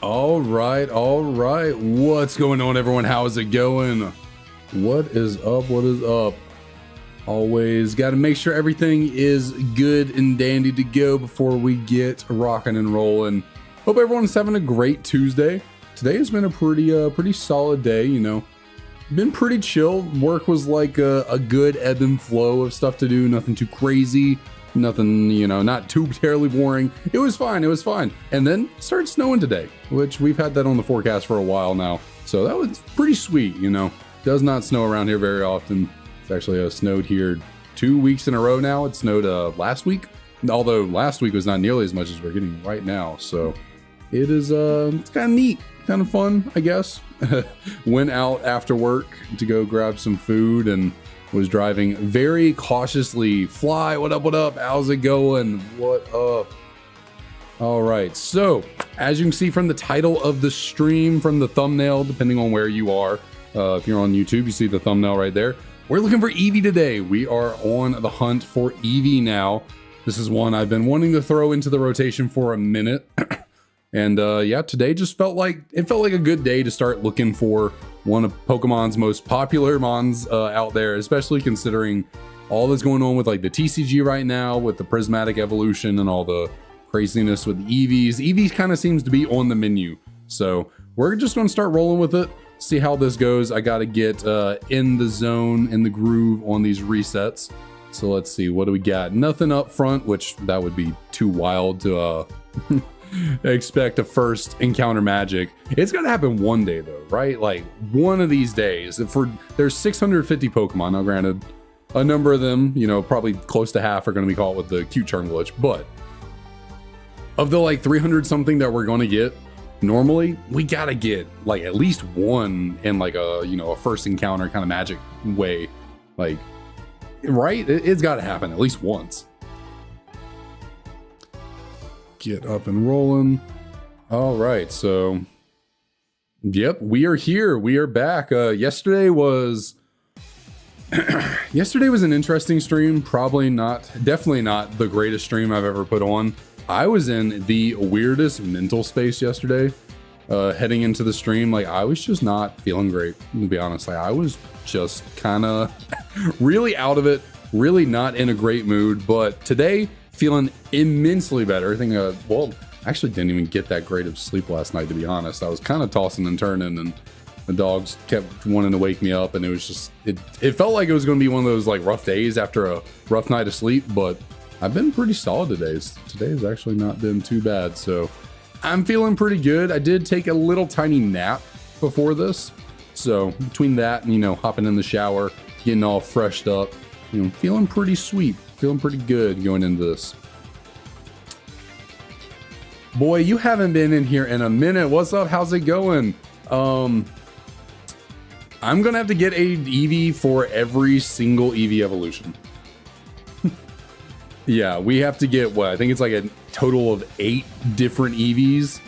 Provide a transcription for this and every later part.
All right, all right. What's going on, everyone? How's it going? What is up? What is up? Always got to make sure everything is good and dandy to go before we get rocking and rolling. Hope everyone's having a great Tuesday. Today has been a pretty solid day, you know. Been pretty chill. Work was like a good ebb and flow of stuff to do. Nothing too crazy. Nothing, you know, not too terribly boring. It was fine. It was fine. And then it started snowing today, which we've had that on the forecast for a while now. So that was pretty sweet, you know. Does not snow around here very often. It's actually snowed here 2 weeks in a row now. It snowed last week, although last week was not nearly as much as we're getting right now. So it is it's kind of neat, kind of fun, I guess. Went out after work to go grab some food and was driving very cautiously. Fly, what up, what up? How's it going? What up? All right, so as you can see from the title of the stream, from the thumbnail, depending on where you are, if you're on YouTube, you see the thumbnail right there. We're looking for Eevee today. We are on the hunt for Eevee now. This is one I've been wanting to throw into the rotation for a minute. And yeah, today just felt like a good day to start looking for one of Pokemon's most popular mons out there, especially considering all that's going on with like the TCG right now, with the prismatic evolution and all the craziness with the Eevees. Eevee kind of seems to be on the menu. So we're just going to start rolling with it, see how this goes. I got to get in the zone, in the groove on these resets. So let's see, what do we got? Nothing up front, which that would be too wild to expect a first encounter magic. It's gonna happen one day though, right? Like one of these days. There's 650 Pokemon. Now granted, a number of them, you know, probably close to half are gonna be caught with the cute charm glitch, but of the like 300 something that we're gonna get, normally we gotta get like at least one in like a, you know, a first encounter kind of magic way. Like, right? It's gotta happen at least once. Get up and rolling. All right, so yep, we are here. We are back. Yesterday was an interesting stream. Definitely not the greatest stream I've ever put on. I was in the weirdest mental space yesterday. Heading into the stream, like I was just not feeling great, to be honest. Like I was just kind of really out of it, really not in a great mood. But today, feeling immensely better. I think, well, I actually didn't even get that great of sleep last night, to be honest. I was kind of tossing and turning, and the dogs kept wanting to wake me up, and it was just, it felt like it was going to be one of those like rough days after a rough night of sleep, but I've been pretty solid today. Today has actually not been too bad, so I'm feeling pretty good. I did take a little tiny nap before this, so between that and, you know, hopping in the shower, getting all freshed up, you know, feeling pretty sweet. Feeling pretty good going into this. Boy, you haven't been in here in a minute. What's up? How's it going? I'm gonna have to get a Eevee for every single Eevee evolution. Yeah, we have to get what? I think it's like a total of 8 different Eevees.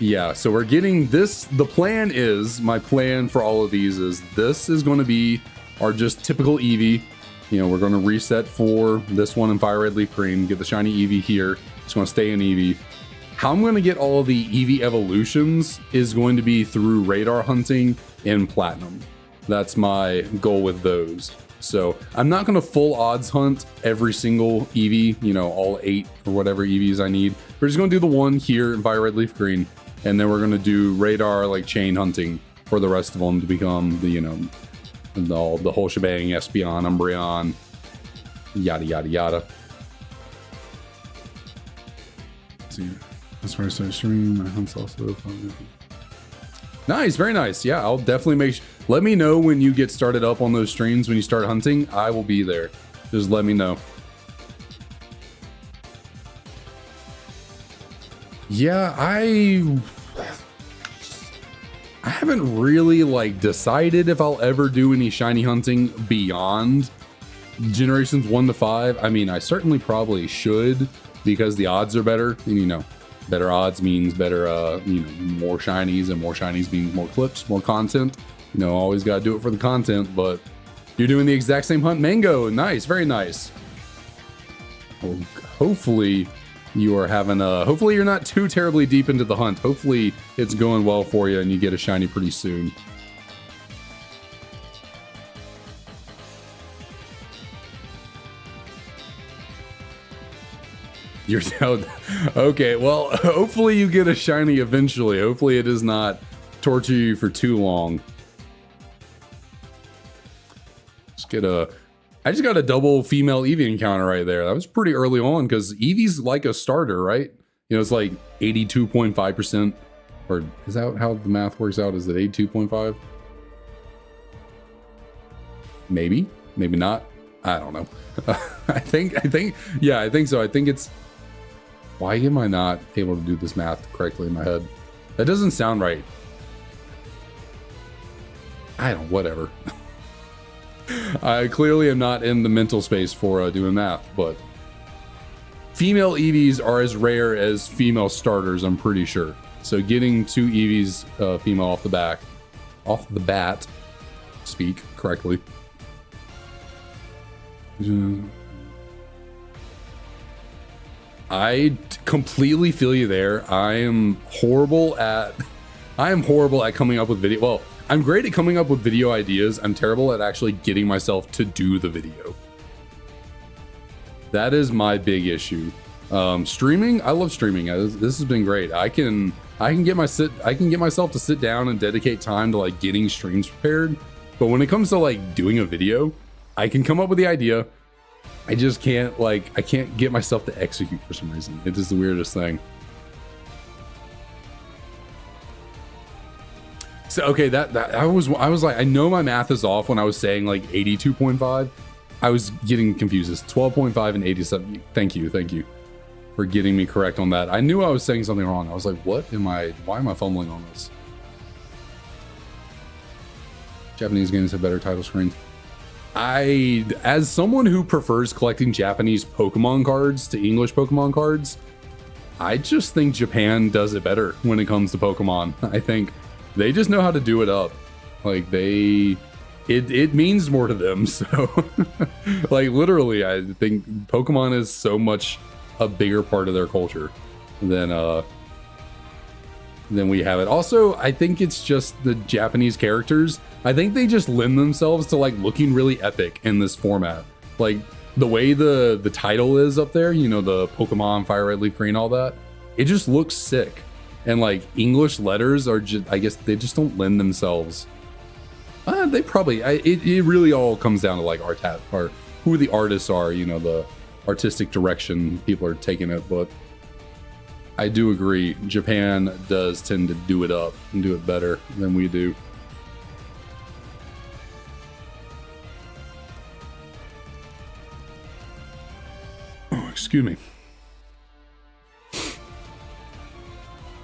Yeah, so we're getting this. The plan is, my plan for all of these is this is going to be our just typical Eevee. You know, we're going to reset for this one in Fire Red Leaf Green, get the shiny Eevee here. It's going to stay in Eevee. How I'm going to get all of the Eevee evolutions is going to be through radar hunting in Platinum. That's my goal with those. So I'm not going to full odds hunt every single Eevee, you know, all 8 or whatever Eevees I need. We're just going to do the one here in Fire Red Leaf Green, and then we're going to do radar like chain hunting for the rest of them to become the, you know, the whole shebang, Espeon, Umbreon, yada yada yada. Let's see, that's where I start stream. My hunt's also fun. Nice, very nice. Yeah, I'll definitely let me know when you get started up on those streams. When you start hunting, I will be there. Just let me know. Yeah, I haven't really like decided if I'll ever do any shiny hunting beyond generations 1 to 5. I mean, I certainly probably should, because the odds are better. And, you know, better odds means better, you know, more shinies, and more shinies means more clips, more content. You know, always got to do it for the content, but you're doing the exact same hunt. Mango, nice, very nice. Well, hopefully you are having a, hopefully you're not too terribly deep into the hunt. Hopefully it's going well for you and you get a shiny pretty soon. You're down. Okay, well, hopefully you get a shiny eventually. Hopefully it does not torture you for too long. I just got a double female Eevee encounter right there. That was pretty early on because Eevee's like a starter, right? You know, it's like 82.5%. Or is that how the math works out? Is it 82.5? Maybe, maybe not. I don't know. I think, yeah, I think so. I think it's, why am I not able to do this math correctly in my head? That doesn't sound right. I don't, whatever. I clearly am not in the mental space for doing math, but female Eevees are as rare as female starters, I'm pretty sure. So getting 2 Eevees female off the bat, speak correctly. I completely feel you there. I am horrible at coming up with video. Well, I'm great at coming up with video ideas. I'm terrible at actually getting myself to do the video. That is my big issue. Streaming, I love streaming. This has been great. I can get myself to sit down and dedicate time to like getting streams prepared. But when it comes to like doing a video, I can come up with the idea. I just can't I can't get myself to execute for some reason. It is the weirdest thing. So okay, I was like, I know my math is off when I was saying like 82.5. I was getting confused. It's 12.5 and 87. Thank you for getting me correct on that. I knew I was saying something wrong. I was like, why am I fumbling on this? Japanese games have better title screens. As someone who prefers collecting Japanese Pokemon cards to English Pokemon cards, I just think Japan does it better when it comes to Pokemon. I think they just know how to do it up. Like it means more to them. So like literally, I think Pokemon is so much a bigger part of their culture than we have it. Also, I think it's just the Japanese characters. I think they just lend themselves to like looking really epic in this format. Like the way the title is up there, you know, the Pokemon Fire Red Leaf Green, all that. It just looks sick. And like English letters are just, I guess they just don't lend themselves. They probably, it really all comes down to like or who the artists are, you know, the artistic direction people are taking it. But I do agree, Japan does tend to do it up and do it better than we do. Oh, excuse me.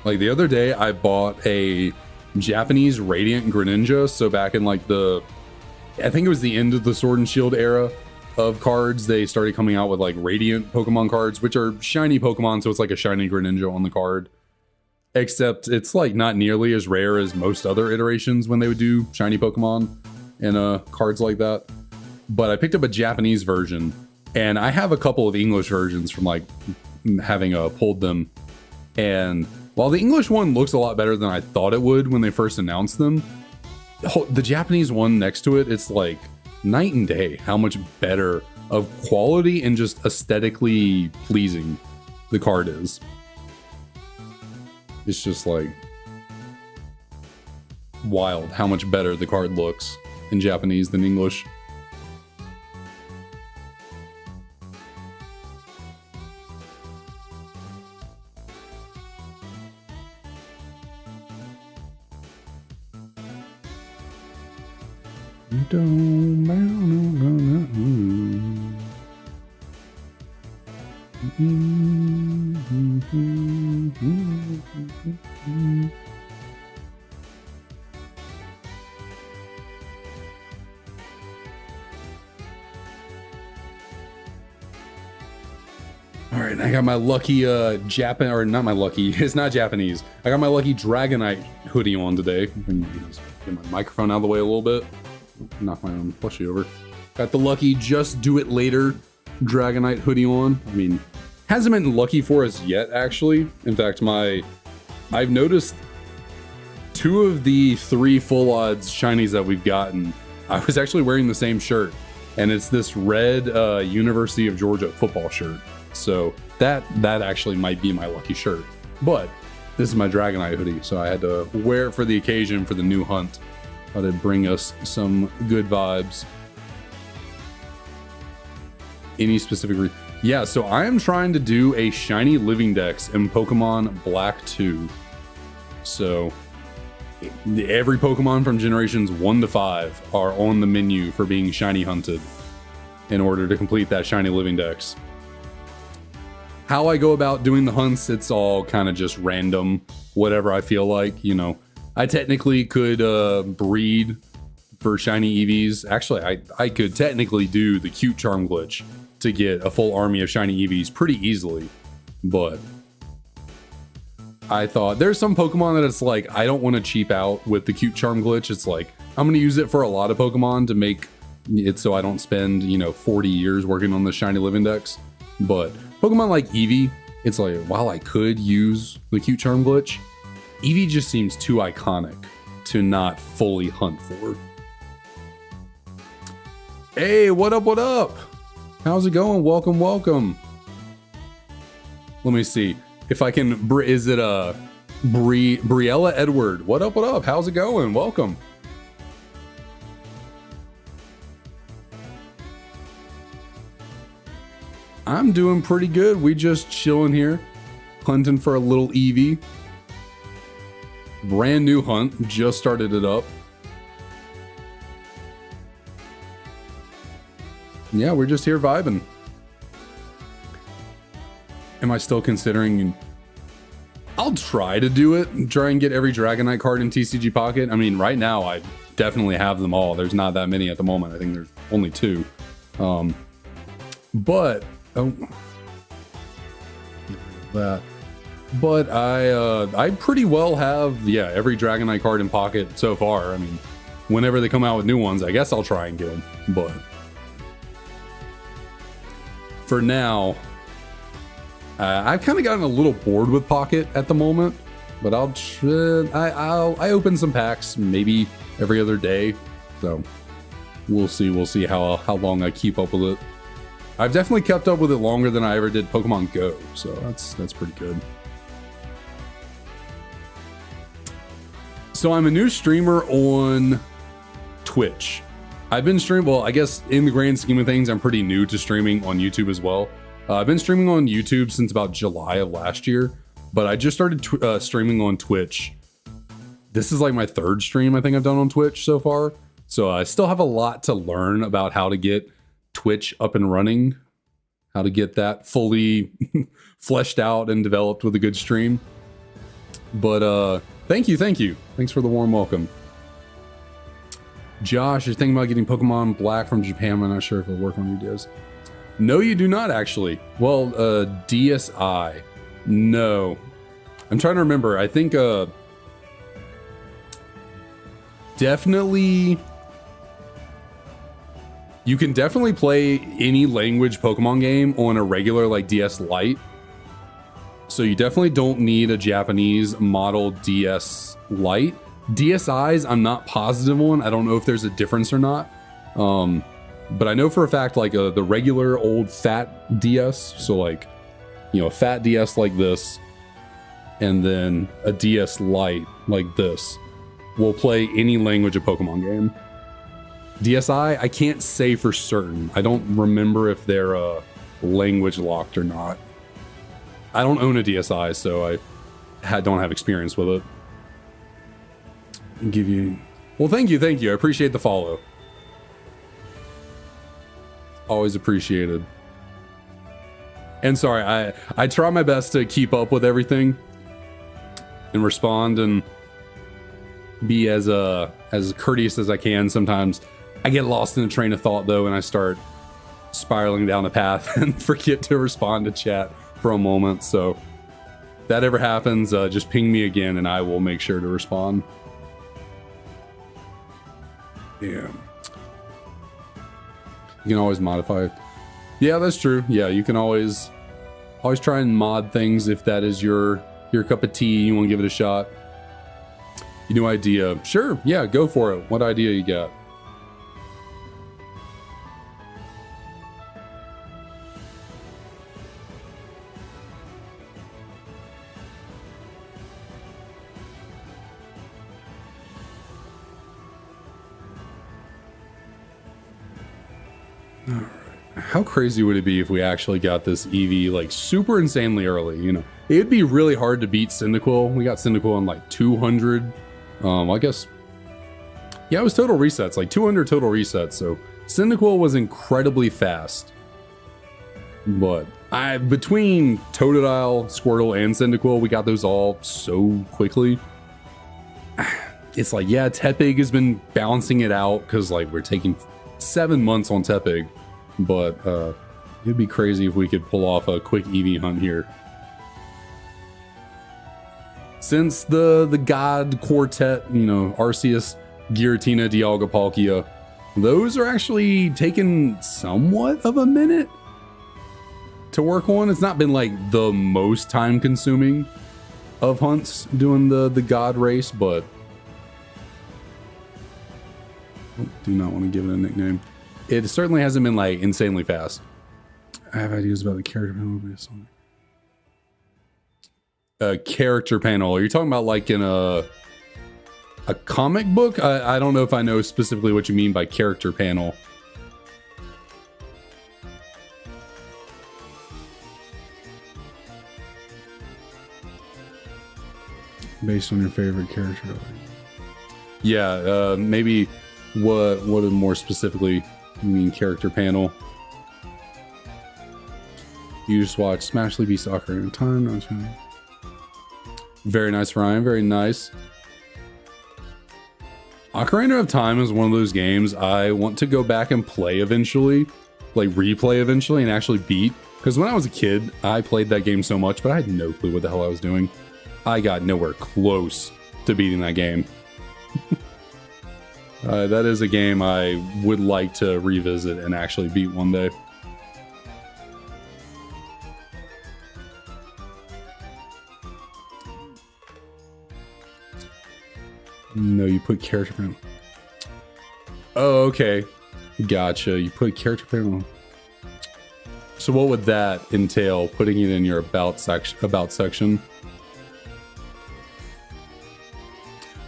Like the other day, I bought a Japanese Radiant Greninja. So back in like I think it was the end of the Sword and Shield era of cards, they started coming out with like Radiant Pokemon cards, which are shiny Pokemon. So it's like a shiny Greninja on the card, except it's like not nearly as rare as most other iterations when they would do shiny Pokemon in cards like that. But I picked up a Japanese version, and I have a couple of English versions from like having pulled them. And while the English one looks a lot better than I thought it would when they first announced them, the Japanese one next to it, it's like night and day how much better of quality and just aesthetically pleasing the card is. It's just like wild how much better the card looks in Japanese than English. All right, I got my lucky Japan, or not my lucky, it's not Japanese. I got my lucky Dragonite hoodie on today. Get my microphone out of the way a little bit. Knock my own plushie over. Got the lucky Just Do It Later Dragonite hoodie on. I mean, Hasn't been lucky for us yet, actually. In fact, I've noticed 2 of the 3 full odds shinies that we've gotten, I was actually wearing the same shirt, and it's this red University of Georgia football shirt. So that actually might be my lucky shirt. But this is my Dragonite hoodie, so I had to wear it for the occasion for the new hunt. Thought it'd bring us some good vibes. Any specific reason? Yeah, so I am trying to do a Shiny Living Dex in Pokemon Black 2. So every Pokemon from generations 1 to 5 are on the menu for being shiny hunted in order to complete that Shiny Living Dex. How I go about doing the hunts, it's all kind of just random, whatever I feel like. You know, I technically could breed for shiny Eevees. Actually, I could technically do the cute charm glitch to get a full army of shiny Eevees pretty easily, but I thought there's some Pokemon that it's like, I don't want to cheap out with the cute charm glitch. It's like, I'm going to use it for a lot of Pokemon to make it so I don't spend, 40 years working on the Shiny Living Dex. But Pokemon like Eevee, it's like, while I could use the cute charm glitch, Eevee just seems too iconic to not fully hunt for. Hey, what up, what up? How's it going? Welcome, welcome. Let me see if I can, is it Briella Edward? What up, what up? How's it going? Welcome. I'm doing pretty good. We just chilling here, hunting for a little Eevee. Brand new hunt, just started it up. Yeah, we're just here vibing. Am I still considering? I'll try to do it, try and get every Dragonite card in TCG Pocket. I mean, right now I definitely have them all. There's not that many at the moment. I think there's only 2. But I pretty well have, every Dragonite card in Pocket so far. I mean, whenever they come out with new ones, I guess I'll try and get them. But for now, I've kind of gotten a little bored with Pocket at the moment. But I open some packs maybe every other day. So we'll see how long I keep up with it. I've definitely kept up with it longer than I ever did Pokemon Go, so that's pretty good. So I'm a new streamer on Twitch. I've been streaming, well, I guess in the grand scheme of things, I'm pretty new to streaming on YouTube as well. I've been streaming on YouTube since about July of last year, but I just started streaming on Twitch. This is like my 3rd stream I think I've done on Twitch so far. So I still have a lot to learn about how to get Twitch up and running, how to get that fully fleshed out and developed with a good stream. But thank you. Thanks for the warm welcome. Josh, you're thinking about getting Pokemon Black from Japan. I'm not sure if it'll work on your DS. No, you do not actually. Well, DSi. No. I'm trying to remember. I think definitely you can definitely play any language Pokemon game on a regular like DS Lite. So you definitely don't need a Japanese model DS Lite. DSi's I'm not positive on. I don't know if there's a difference or not. But I know for a fact like the regular old fat DS, so like, a fat DS like this, and then a DS Lite like this, will play any language of Pokemon game. DSi, I can't say for certain. I don't remember if they're language locked or not. I don't own a DSi, so I don't have experience with it. Well, thank you. I appreciate the follow. Always appreciated. And sorry, I try my best to keep up with everything and respond and be as courteous as I can. Sometimes I get lost in a train of thought though, and I start spiraling down a path and forget to respond to chat for a moment. So if that ever happens, just ping me again and I will make sure to respond. Yeah. You can always modify it. Yeah, that's true. Yeah, you can always Always try and mod things if that is your cup of tea. You want to give it a shot. You new idea? Sure. Yeah, go for it. What idea you got? All right. How crazy would it be if we actually got this Eevee like super insanely early? You know, it'd be really hard to beat Cyndaquil. We got Cyndaquil on like 200. I guess, yeah, it was total resets, like 200 total resets. So Cyndaquil was incredibly fast. But between Totodile, Squirtle, and Cyndaquil, we got those all so quickly. It's like, yeah, Tepig has been balancing it out because like we're taking 7 months on Tepig. But it'd be crazy if we could pull off a quick Eevee hunt here. Since the God Quartet, you know, Arceus, Giratina, Dialga, Palkia, those are actually taking somewhat of a minute to work on. It's not been like the most time consuming of hunts doing the God race, but I do not want to give it a nickname. It certainly hasn't been like insanely fast. I have ideas about the character panel. A character panel. Are you talking about like in a comic book? I don't know if I know specifically what you mean by character panel. Based on your favorite character. Yeah, maybe what more specifically you mean character panel? You just watch Smash Lee Beast Ocarina of Time. No, very nice, Ryan. Very nice. Ocarina of Time is one of those games I want to go back and play eventually, like replay eventually and actually beat. Because when I was a kid, I played that game so much, but I had no clue what the hell I was doing. I got nowhere close to beating that game. That is a game I would like to revisit and actually beat one day. No, you put character panel. Oh, okay. Gotcha. You put character panel. So what would that entail? Putting it in your about section?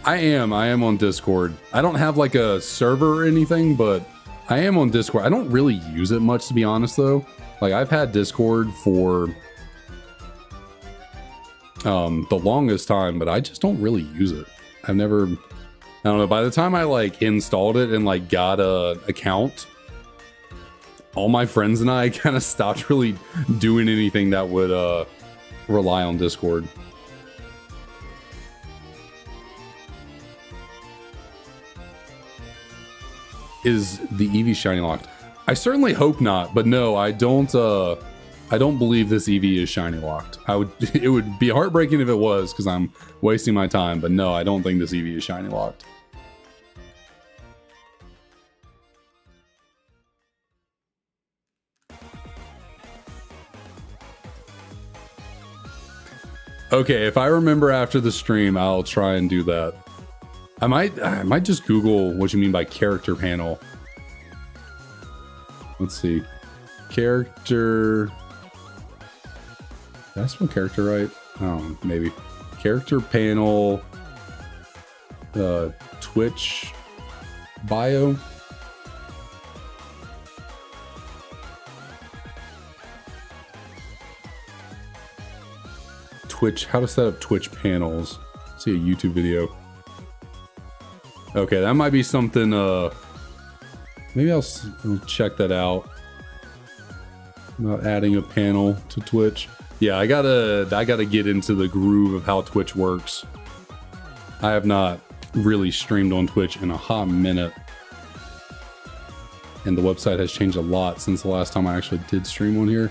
I am on Discord. I don't have like a server or anything, but I am on Discord. I don't really use it much, to be honest, though. Like, I've had Discord for the longest time, but I just don't really use it. I've never, I don't know, by the time I like installed it and like got a account, all my friends and I kind of stopped really doing anything that would rely on Discord. Is the Eevee shiny locked? I certainly hope not, but no, I don't believe this Eevee is shiny locked. It would be heartbreaking if it was, because I'm wasting my time, but no, I don't think this Eevee is shiny locked. Okay, if I remember after the stream, I'll try and do that. I might just Google what you mean by character panel. Let's see. Character. Did I spell character right? Oh, maybe. Character panel. Twitch bio. Twitch. How to set up Twitch panels. Let's see a YouTube video. Okay, that might be something, maybe I'll check that out. About adding a panel to Twitch. Yeah, I gotta get into the groove of how Twitch works. I have not really streamed on Twitch in a hot minute. And the website has changed a lot since the last time I actually did stream on here.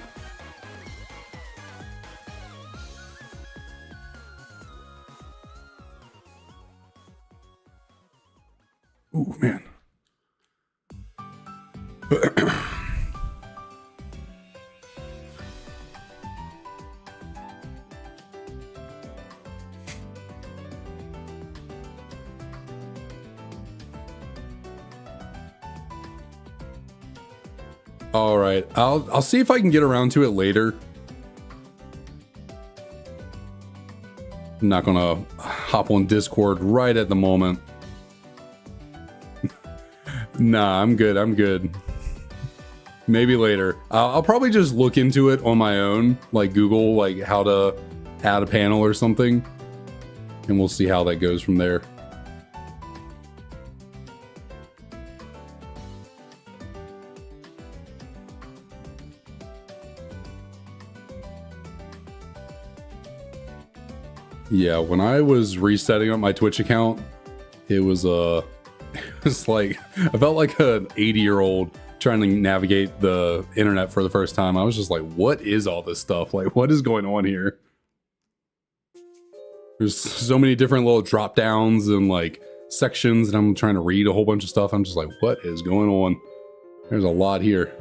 Ooh, man. All right, I'll see if I can get around to it later. I'm not gonna hop on Discord right at the moment. Nah, I'm good. I'm good. Maybe later. I'll probably just look into it on my own, like Google, like how to add a panel or something, and we'll see how that goes from there. Yeah, when I was resetting up my Twitch account, it was it's like I felt like an 80-year-old trying to navigate the internet for the first time. I was just like, what is all this stuff? Like, what is going on here? There's so many different little drop downs and like sections, and I'm trying to read a whole bunch of stuff. I'm just like, what is going on? There's a lot here.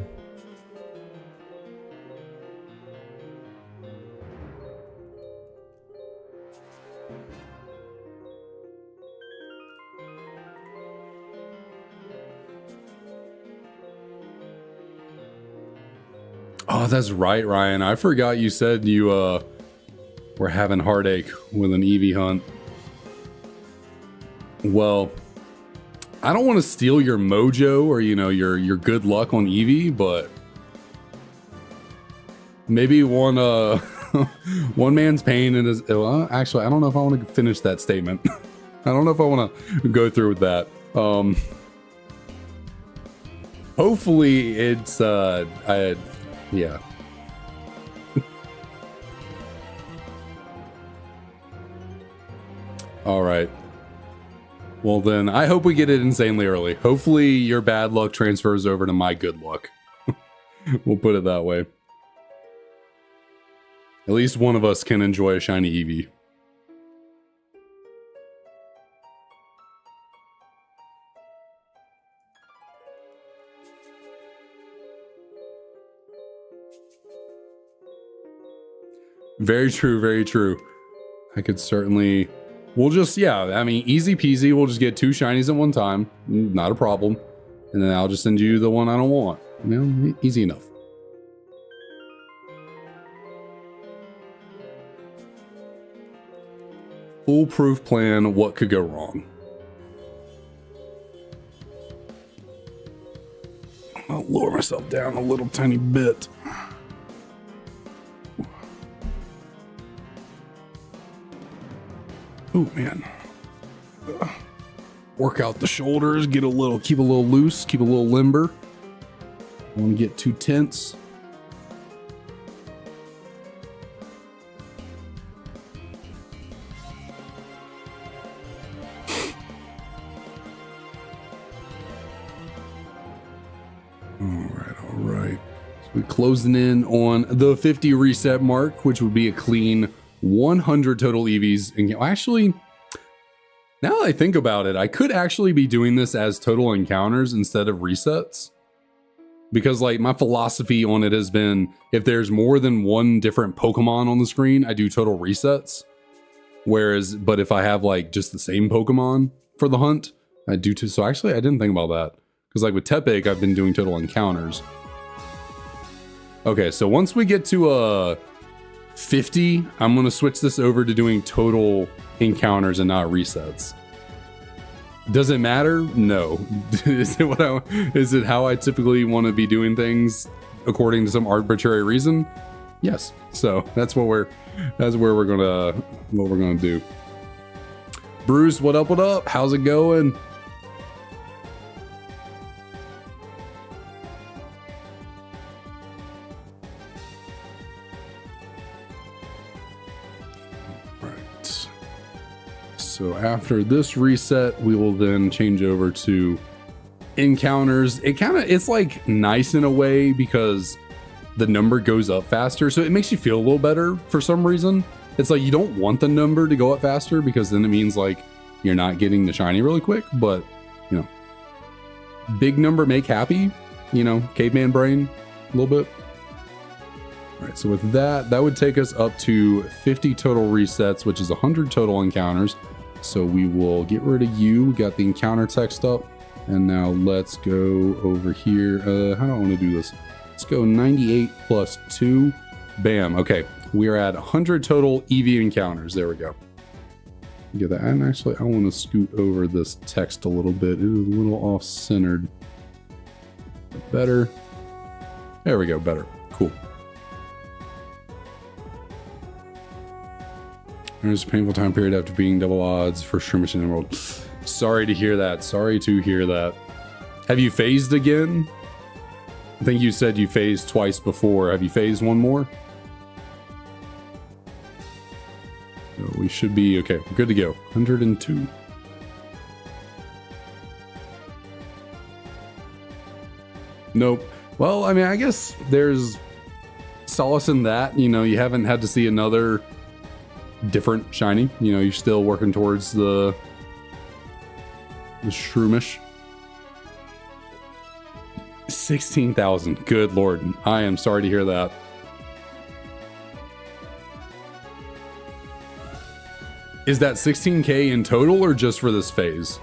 Oh, that's right, Ryan. I forgot you said you were having heartache with an Eevee hunt. Well, I don't want to steal your mojo or, you know, your good luck on Eevee, but maybe one one man's pain in his. Well, actually, I don't know if I want to finish that statement. I don't know if I want to go through with that. Hopefully, it's yeah. All right. Well, then I hope we get it insanely early. Hopefully your bad luck transfers over to my good luck. We'll put it that way. At least one of us can enjoy a shiny Eevee. Very true, very true. I could certainly... We'll just, yeah, I mean, easy peasy. We'll just get 2 shinies at one time. Not a problem. And then I'll just send you the one I don't want. You know, easy enough. Foolproof plan. What could go wrong? I'll lower myself down a little tiny bit. Oh man. Work out the shoulders, keep a little loose, keep a little limber. Don't want to get too tense. All right. So we're closing in on the 50 reset mark, which would be a clean 100 total Eevees. And actually, now that I think about it, I could actually be doing this as total encounters instead of resets. Because like my philosophy on it has been, if there's more than one different Pokemon on the screen, I do total resets. But if I have like just the same Pokemon for the hunt, I do too. So actually I didn't think about that. Because like with Tepig, I've been doing total encounters. Okay, so once we get to 50, I'm going to switch this over to doing total encounters and not resets. Does it matter? No. Is it how I typically want to be doing things according to some arbitrary reason? Yes. So that's what we're gonna do. Bruce, what up? What up? How's it going? So after this reset, we will then change over to encounters. It's like nice in a way because the number goes up faster. So it makes you feel a little better for some reason. It's like you don't want the number to go up faster because then it means like you're not getting the shiny really quick. But, you know, big number make happy, you know, caveman brain a little bit. All right, so with that would take us up to 50 total resets, which is 100 total encounters. So we will get rid of you. We got the encounter text up. And now let's go over here. How do I want to do this? Let's go 98 plus 2. Bam. Okay, we are at 100 total Eevee encounters. There we go. Get that. And actually, I want to scoot over this text a little bit. It is a little off-centered. Better. There we go. Better. Cool. There's a painful time period after being double odds for Shroomish in the world. Sorry to hear that. Sorry to hear that. Have you phased again? I think you said you phased twice before. Have you phased one more? So we should be okay. We're good to go. 102. Nope. Well, I mean, I guess there's solace in that. You know, you haven't had to see another different shiny. You know, you're still working towards the Shroomish. 16,000. Good Lord. I am sorry to hear that. Is that 16K in total or just for this phase?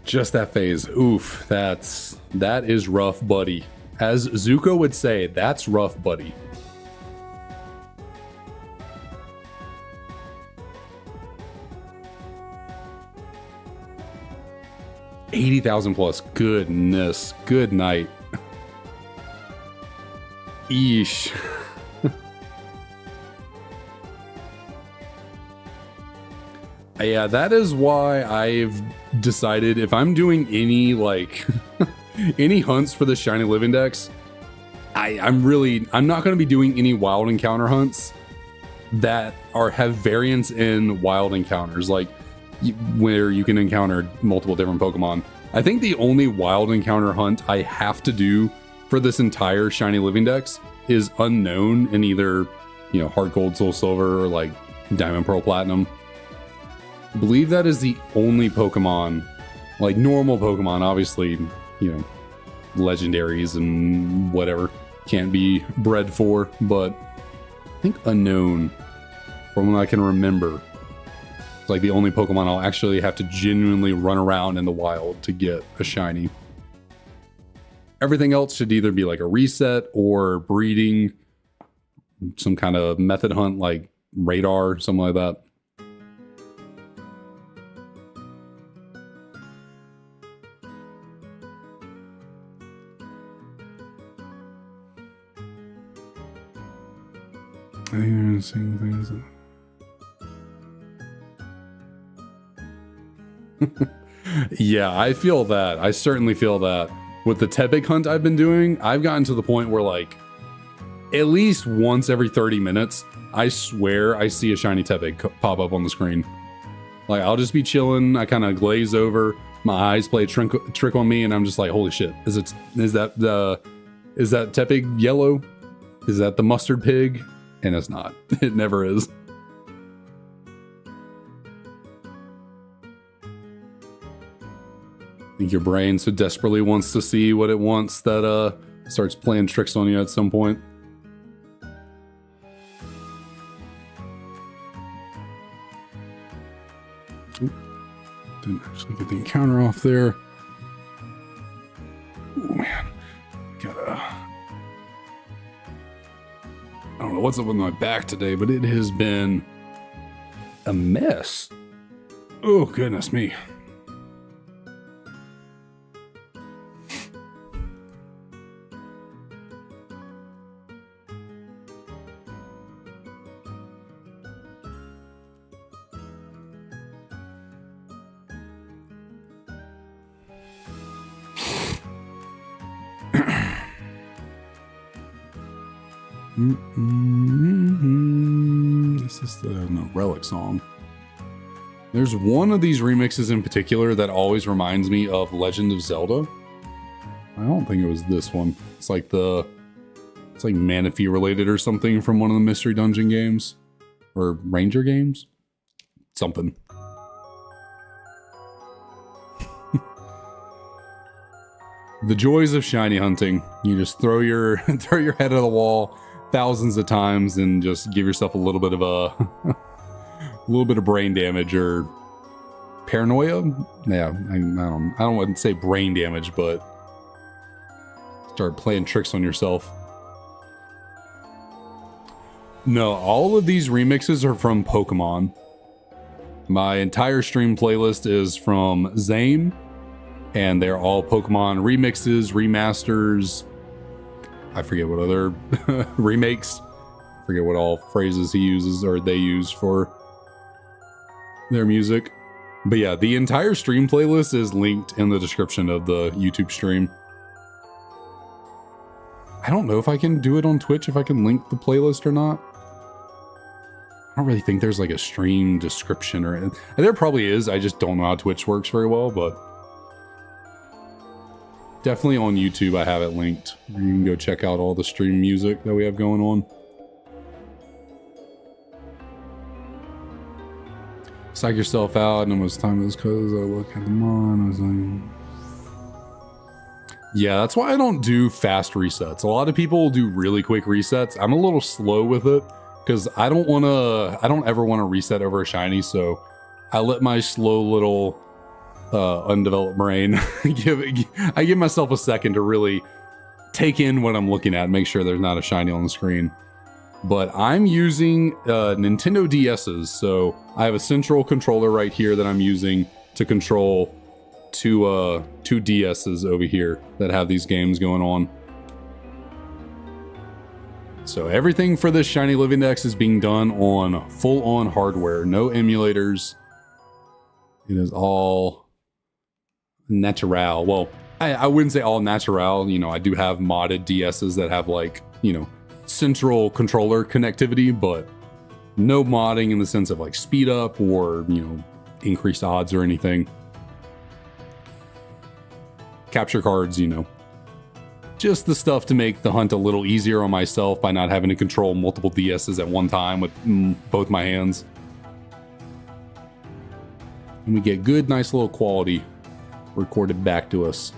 Just that phase. Oof, that is rough, buddy. As Zuko would say, that's rough, buddy. $80,000 plus. Goodness. Good night. Eesh. Yeah, that is why I've decided if I'm doing any like any hunts for the Shiny Living Dex, I'm not going to be doing any wild encounter hunts that have variants in wild encounters, like where you can encounter multiple different Pokemon. I think the only wild encounter hunt I have to do for this entire Shiny Living Dex is unknown in either, you know, Heart Gold, Soul Silver, or like Diamond, Pearl, Platinum. I believe that is the only Pokemon, like normal Pokemon, obviously, you know, legendaries and whatever can't be bred for, but I think unknown, from what I can remember, it's like the only Pokemon I'll actually have to genuinely run around in the wild to get a shiny. Everything else should either be like a reset or breeding, some kind of method hunt like radar, something like that. I think I'm seeing things. Yeah, I feel that. I certainly feel that. With the Tepig hunt I've been doing, I've gotten to the point where, like, at least once every 30 minutes, I swear I see a shiny Tepig pop up on the screen. Like, I'll just be chilling, I kind of glaze over, my eyes play a trick on me, and I'm just like, holy shit, is that Tepig yellow? Is that the mustard pig? And it's not. It never is. I think your brain so desperately wants to see what it wants that starts playing tricks on you at some point. Oop. Didn't actually get the encounter off there. Oh man. I don't know what's up with my back today, but it has been a mess. Oh, goodness me. This is the Relic song. There's one of these remixes in particular that always reminds me of Legend of Zelda. I don't think it was this one. It's like Manaphy related or something from one of the Mystery Dungeon games. Or Ranger games? Something. The joys of shiny hunting. You just throw your throw your head at the wall thousands of times and just give yourself a little bit of a little bit of brain damage or paranoia. Yeah, I don't want to say brain damage, but start playing tricks on yourself. No, all of these remixes are from Pokemon. My entire stream playlist is from Zane, and they're all Pokemon remixes, remasters. I forget what other remakes. I forget what all phrases he uses or they use for their music. But yeah, the entire stream playlist is linked in the description of the YouTube stream. I don't know if I can do it on Twitch, if I can link the playlist or not. I don't really think there's like a stream description or anything. There probably is. I just don't know how Twitch works very well, but definitely on YouTube I have it linked. You can go check out all the stream music that we have going on. Psych yourself out, and it was time this because I look at them on. I was like, yeah, that's why I don't do fast resets. A lot of people do really quick resets. I'm a little slow with it because I don't ever want to reset over a shiny. So I let my slow little undeveloped brain I give myself a second to really take in what I'm looking at, make sure there's not a shiny on the screen. But I'm using Nintendo DS's, so I have a central controller right here that I'm using to control two DS's over here that have these games going on. So everything for this Shiny Living Dex is being done on full-on hardware, no emulators. It is all natural. Well, I wouldn't say all natural. You know, I do have modded DS's that have like, you know, central controller connectivity, but no modding in the sense of like speed up or, you know, increased odds or anything. Capture cards, you know, just the stuff to make the hunt a little easier on myself by not having to control multiple DS's at one time with both my hands. And we get good, nice little quality recorded back to us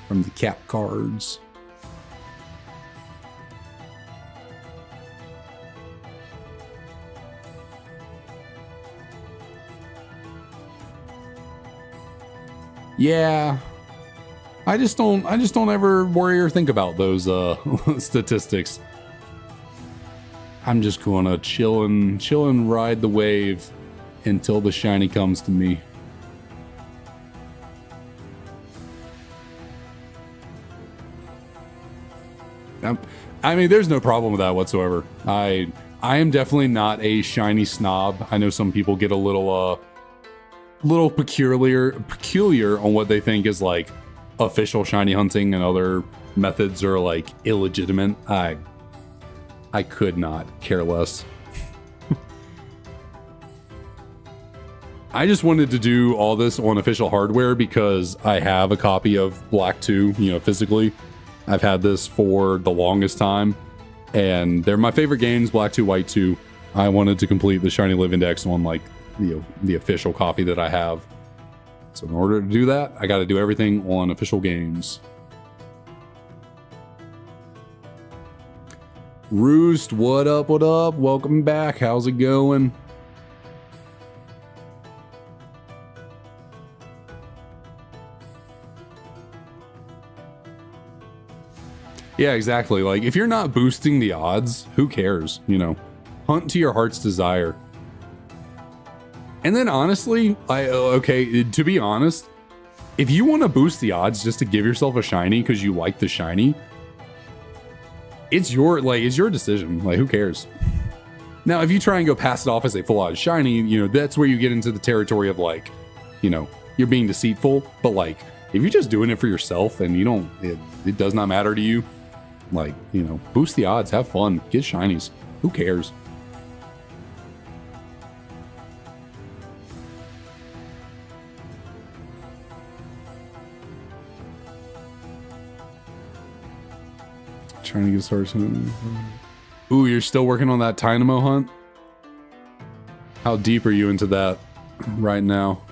from the cap cards. Yeah, I just don't ever worry or think about those statistics. I'm just gonna chill and ride the wave until the shiny comes to me. I mean, there's no problem with that whatsoever. I am definitely not a shiny snob. I know some people get a little peculiar on what they think is like official shiny hunting and other methods are like illegitimate. I could not care less. I just wanted to do all this on official hardware because I have a copy of Black 2, you know, physically. I've had this for the longest time, and they're my favorite games, Black 2, White 2. I wanted to complete the Shiny Living Dex on like the official copy that I have. So in order to do that, I got to do everything on official games. Roost, what up, what up? Welcome back. How's it going? Yeah, exactly. Like, if you're not boosting the odds, who cares? You know, hunt to your heart's desire. And then honestly, okay, to be honest, if you want to boost the odds just to give yourself a shiny because you like the shiny, it's your decision. Like, who cares? Now, if you try and go pass it off as a full-on shiny, you know, that's where you get into the territory of like, you know, you're being deceitful. But like, if you're just doing it for yourself and you don't, it does not matter to you, like, you know, boost the odds, have fun, get shinies. Who cares? Trying to get started. Ooh, you're still working on that Dynamo hunt? How deep are you into that right now?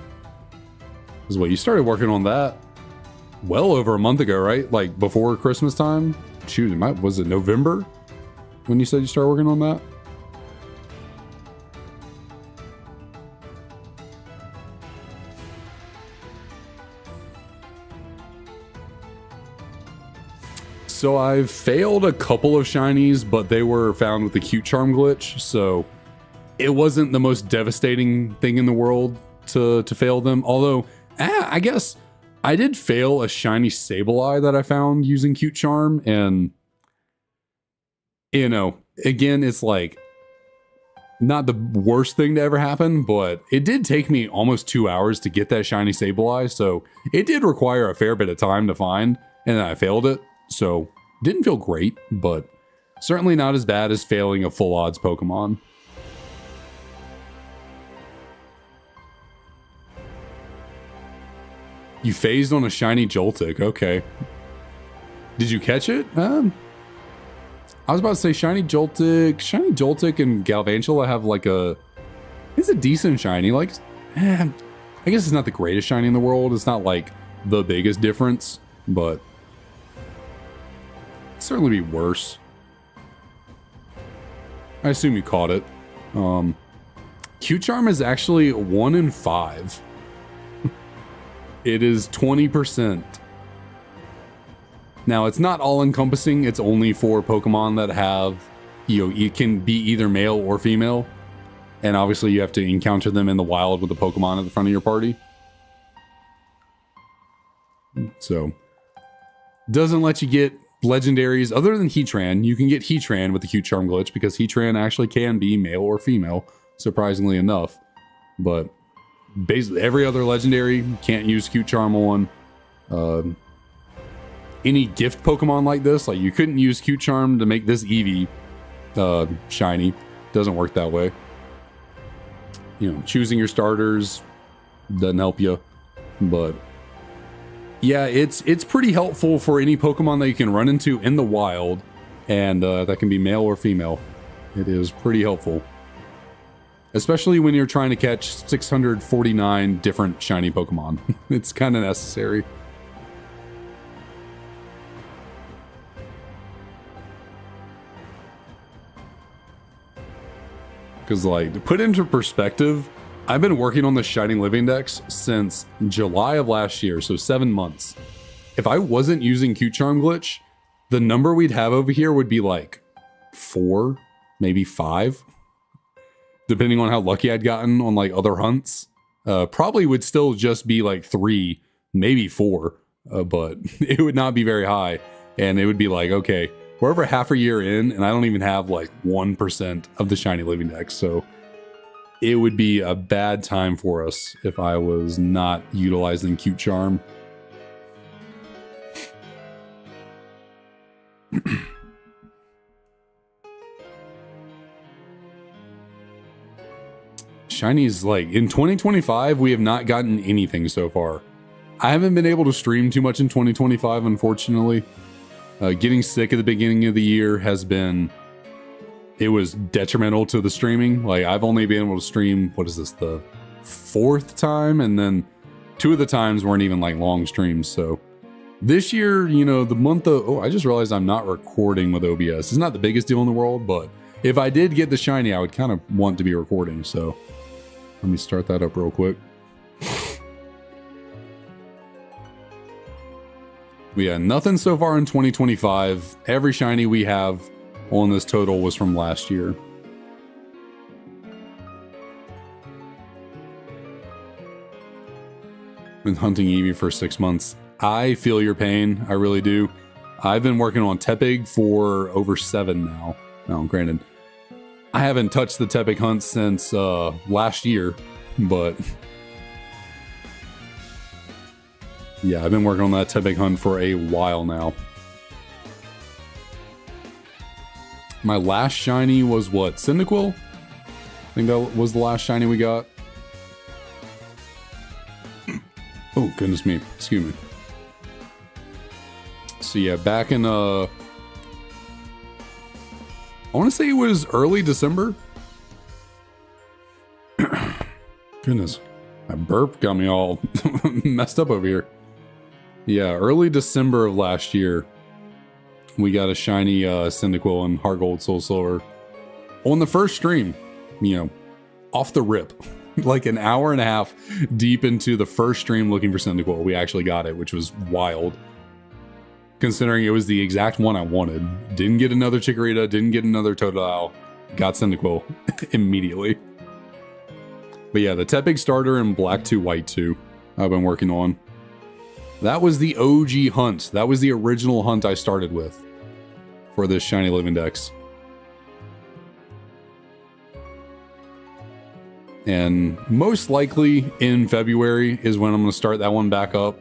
Because what, you started working on that well over a month ago, right? Like before Christmas time. Shoot, was it November when you said you started working on that? So I've failed a couple of shinies, but they were found with the cute charm glitch. So it wasn't the most devastating thing in the world to fail them. Although, I guess I did fail a shiny Sableye that I found using cute charm. And, you know, again, it's like not the worst thing to ever happen, but it did take me almost 2 hours to get that shiny Sableye. So it did require a fair bit of time to find, and then I failed it. So didn't feel great, but certainly not as bad as failing a full odds Pokemon. You phased on a shiny Joltik. Okay. Did you catch it? I was about to say shiny Joltik and Galvantula have like it's a decent shiny. Like, I guess it's not the greatest shiny in the world. It's not like the biggest difference, but it'd certainly be worse. I assume you caught it. Q-Charm is actually 1 in 5. It is 20%. Now, it's not all-encompassing. It's only for Pokemon that have, it can be either male or female. And obviously, you have to encounter them in the wild with a Pokemon at the front of your party. So, doesn't let you get legendaries other than Heatran. You can get Heatran with the Q-Charm glitch because Heatran actually can be male or female, surprisingly enough. But basically every other legendary can't use Q-Charm on. Any gift Pokemon like this, like you couldn't use Q-Charm to make this Eevee shiny. Doesn't work that way. Choosing your starters doesn't help you, but yeah, it's pretty helpful for any Pokemon that you can run into in the wild, and that can be male or female. It is pretty helpful, especially when you're trying to catch 649 different shiny Pokemon. It's kind of necessary. Because, like, to put into perspective, I've been working on the Shiny Living Dex since July of last year, so 7 months. If I wasn't using Q-Charm glitch, the number we'd have over here would be like 4, maybe 5, depending on how lucky I'd gotten on like other hunts. Probably would still just be like 3, maybe 4, but it would not be very high. And it would be like, okay, we're over half a year in, and I don't even have like 1% of the Shiny Living Dex, so it would be a bad time for us if I was not utilizing Cute Charm. Shinies, like, in 2025, we have not gotten anything so far. I haven't been able to stream too much in 2025, unfortunately. Getting sick at the beginning of the year it was detrimental to the streaming. Like, I've only been able to stream, what is this, the 4th time? And then 2 of the times weren't even like long streams. So this year, the month of, I just realized I'm not recording with OBS. It's not the biggest deal in the world, but if I did get the shiny, I would kind of want to be recording. So let me start that up real quick. We had nothing so far in 2025. Every shiny we have on this total was from last year. Been hunting Eevee for 6 months. I feel your pain. I really do. I've been working on Tepig for over 7 now. Now, granted, I haven't touched the Tepig hunt since last year, but yeah, I've been working on that Tepig hunt for a while now. My last shiny was what? Cyndaquil? I think that was the last shiny we got. Oh, goodness me. Excuse me. So yeah, back in, I want to say it was early December. Goodness. My burp got me all messed up over here. Yeah, early December of last year, we got a shiny Cyndaquil and Heart Gold Soul Silver on the first stream, you know, off the rip. Like an hour and a half deep into the first stream looking for Cyndaquil, we actually got it, which was wild. Considering it was the exact one I wanted. Didn't get another Chikorita, didn't get another Totodile. Got Cyndaquil immediately. But yeah, the Tepig starter and Black 2, White 2 I've been working on. That was the OG hunt. That was the original hunt I started with for this Shiny Living Dex. And most likely in February is when I'm going to start that one back up.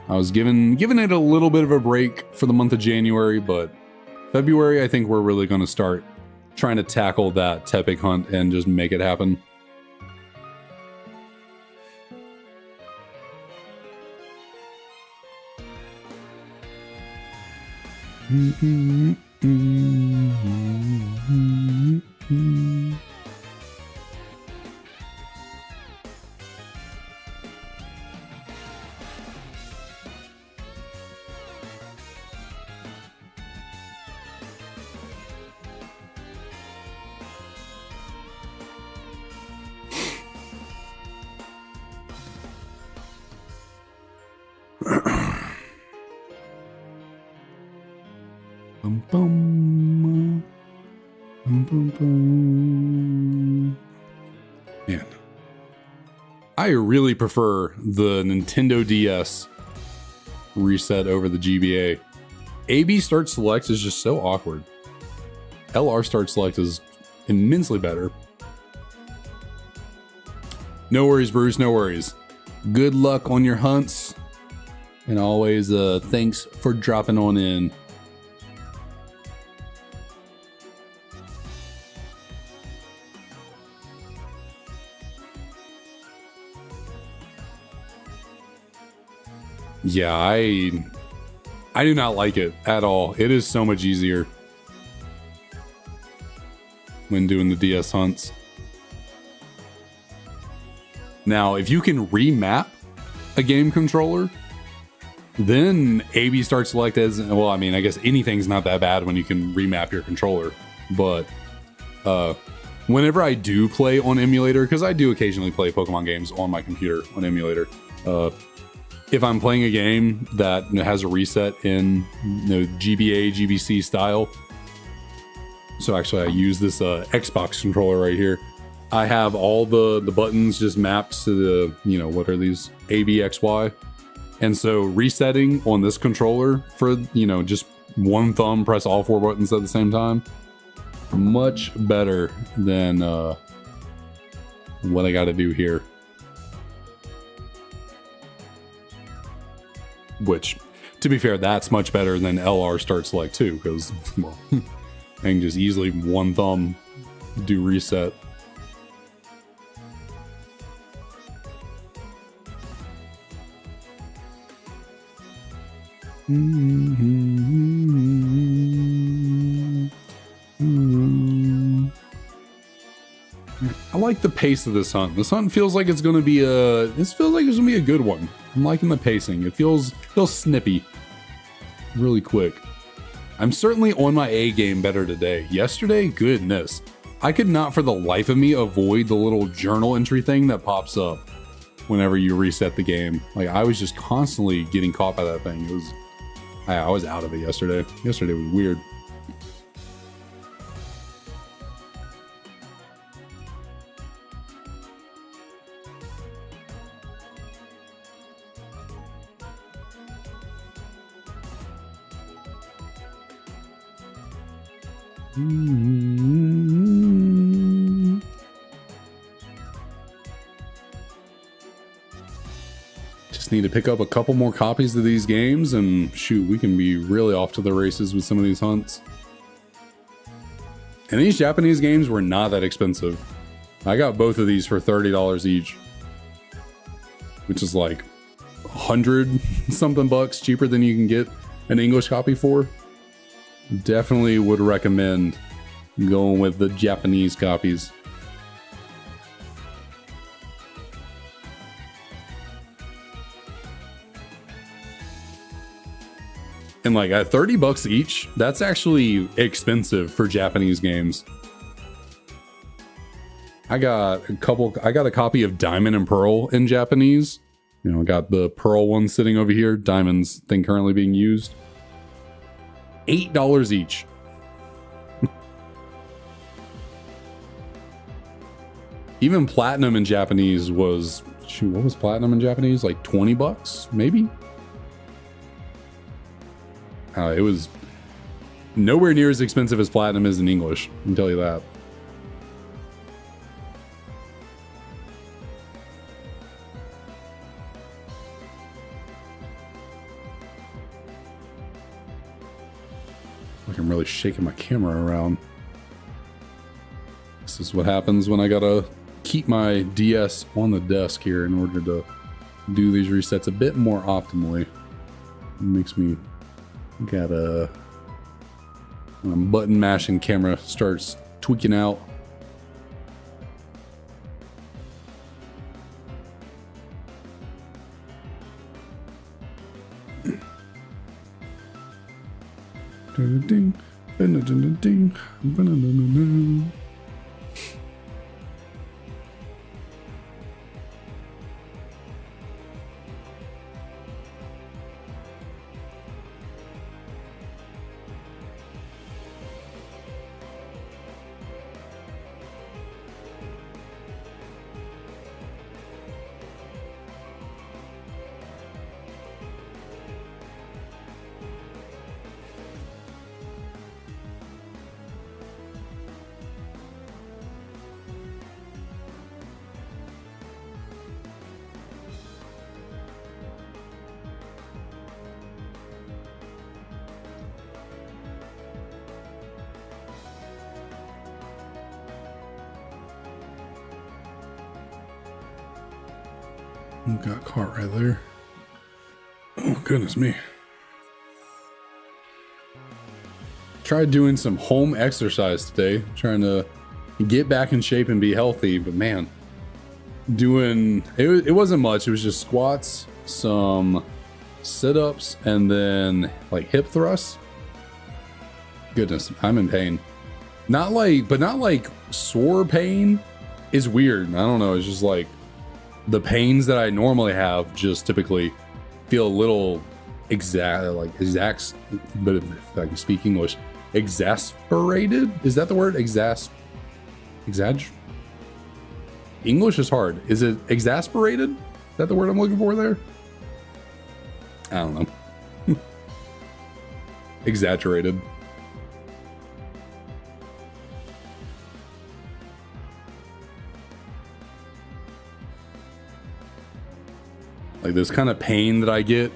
I was giving it a little bit of a break for the month of January, but February I think we're really going to start trying to tackle that Tepig hunt and just make it happen. Bum, bum. Bum, bum, bum. Man, I really prefer the Nintendo DS reset over the GBA. AB Start Select is just so awkward. LR Start Select is immensely better. No worries, Bruce, no worries. Good luck on your hunts. And always thanks for dropping on in. Yeah, I do not like it at all. It is so much easier when doing the DS hunts. Now, if you can remap a game controller, then AB Start Select as, well, I mean, I guess anything's not that bad when you can remap your controller. But whenever I do play on emulator, because I do occasionally play Pokemon games on my computer on emulator, if I'm playing a game that has a reset in GBA, GBC style, so actually I use this Xbox controller right here. I have all the buttons just mapped to the, what are these? A, B, X, Y. And so resetting on this controller for, just one thumb, press all 4 buttons at the same time, much better than what I got to do here. Which, to be fair, that's much better than LR Start Select too, because, well, I can just easily one thumb do reset. I like the pace of this hunt. This hunt feels like it's going to be a good one. I'm liking the pacing. It feels snippy, really quick. I'm certainly on my A game better today. Yesterday, goodness, I could not for the life of me avoid the little journal entry thing that pops up whenever you reset the game. Like, I was just constantly getting caught by that thing. I was out of it yesterday. Yesterday was weird. Just need to pick up a couple more copies of these games and shoot, we can be really off to the races with some of these hunts. And these Japanese games were not that expensive. I got both of these for $30 each, which is like 100 something bucks cheaper than you can get an English copy for. Definitely would recommend going with the Japanese copies. And like at 30 bucks each, that's actually expensive for Japanese games. I got a copy of Diamond and Pearl in Japanese. You know, I got the Pearl one sitting over here. Diamond's thing currently being used. $8 each. Even Platinum in Japanese was, shoot, what was Platinum in Japanese? Like 20 bucks, maybe? It was nowhere near as expensive as Platinum is in English, I can tell you that. Like I'm really shaking my camera around. This is what happens when I gotta keep my DS on the desk here in order to do these resets a bit more optimally. It makes me gotta, when I'm button mashing, camera starts tweaking out. Ding, ding, ding, ding, ding. Got caught right there. Oh, goodness me. Tried doing some home exercise today, trying to get back in shape and be healthy, but man, it wasn't much. It was just squats, some sit-ups, and then like hip thrusts. Goodness, I'm in pain. Not like sore pain. It's weird. I don't know. It's just like the pains that I normally have just typically feel a little but if I can speak English, exasperated? Is that the word? English is hard. Is it exasperated? Is that the word I'm looking for there? I don't know. Exaggerated. Like this kind of pain that I get,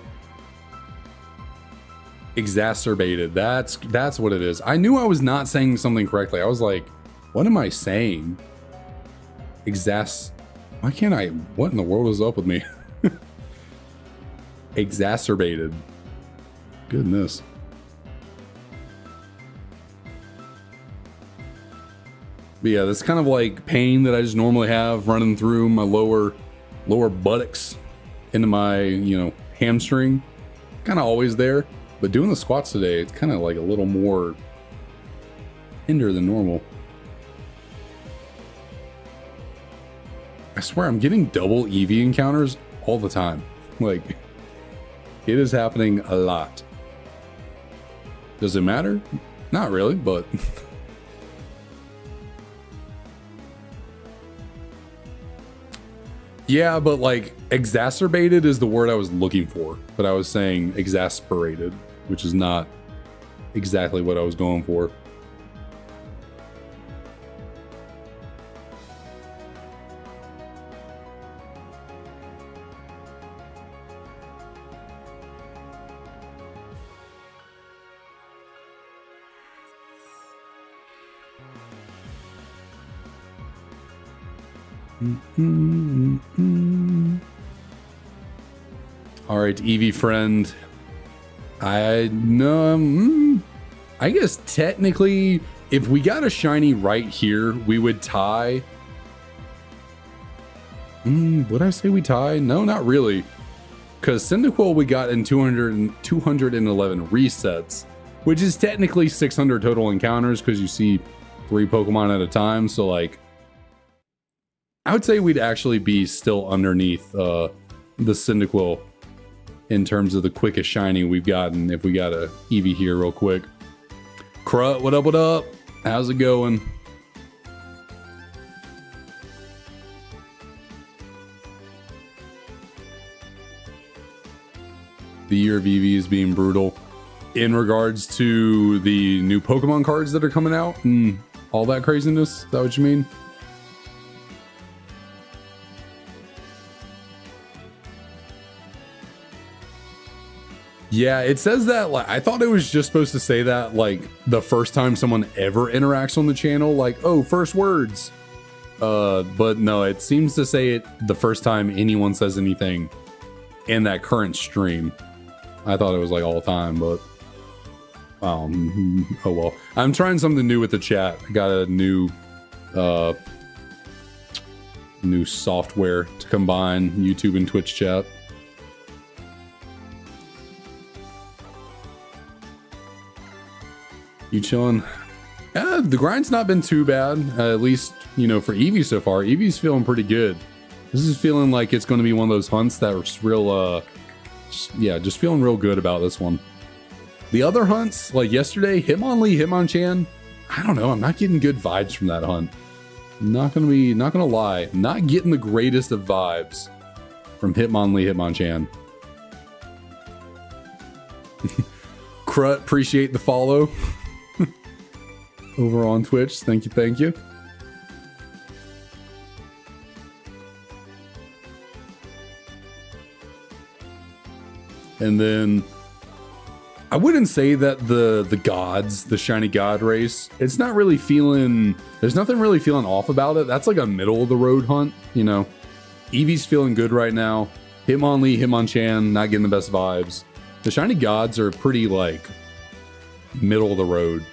exacerbated. That's what it is. I knew I was not saying something correctly. I was like, what am I saying? Why can't I? What in the world is up with me? Exacerbated. Goodness. But yeah, that's kind of like pain that I just normally have running through my lower buttocks into my, hamstring. Kind of always there. But doing the squats today, it's kind of like a little more tender than normal. I swear I'm getting double Eevee encounters all the time. Like, it is happening a lot. Does it matter? Not really, but... Yeah, but like exacerbated is the word I was looking for, but I was saying exasperated, which is not exactly what I was going for. All right, Eevee friend. I guess technically, if we got a shiny right here, we would tie. Would I say we tie? No, not really. because Cyndaquil we got in 211 resets, which is technically 600 total encounters because you see 3 Pokemon at a time. So like, I would say we'd actually be still underneath the Cyndaquil in terms of the quickest shiny we've gotten if we got a Eevee here real quick. Crut, what up, what up? How's it going? The year of Eevee is being brutal in regards to the new Pokemon cards that are coming out and all that craziness. Is that what you mean? Yeah, it says that, like, I thought it was just supposed to say that, like, the first time someone ever interacts on the channel, like, oh, first words. But no, it seems to say it the first time anyone says anything in that current stream. I thought it was like all the time, but oh well. I'm trying something new with the chat. I got a new software to combine YouTube and Twitch chat. You chilling? The grind's not been too bad, at least, you know, for Eevee so far. Eevee's feeling pretty good. This is feeling like it's going to be one of those hunts that's real, just feeling real good about this one. The other hunts, like yesterday, Hitmonlee, Hitmonchan, I don't know, I'm not getting good vibes from that hunt. Not gonna lie, not getting the greatest of vibes from Hitmonlee, Hitmonchan. Crut, appreciate the follow. Over on Twitch, thank you, thank you. And then I wouldn't say that the gods, the shiny god race, it's not really feeling, there's nothing really feeling off about it. That's like a middle of the road hunt, you know. Eevee's feeling good right now. Hitmonlee, Hitmonchan, not getting the best vibes. The shiny gods are pretty like middle of the road.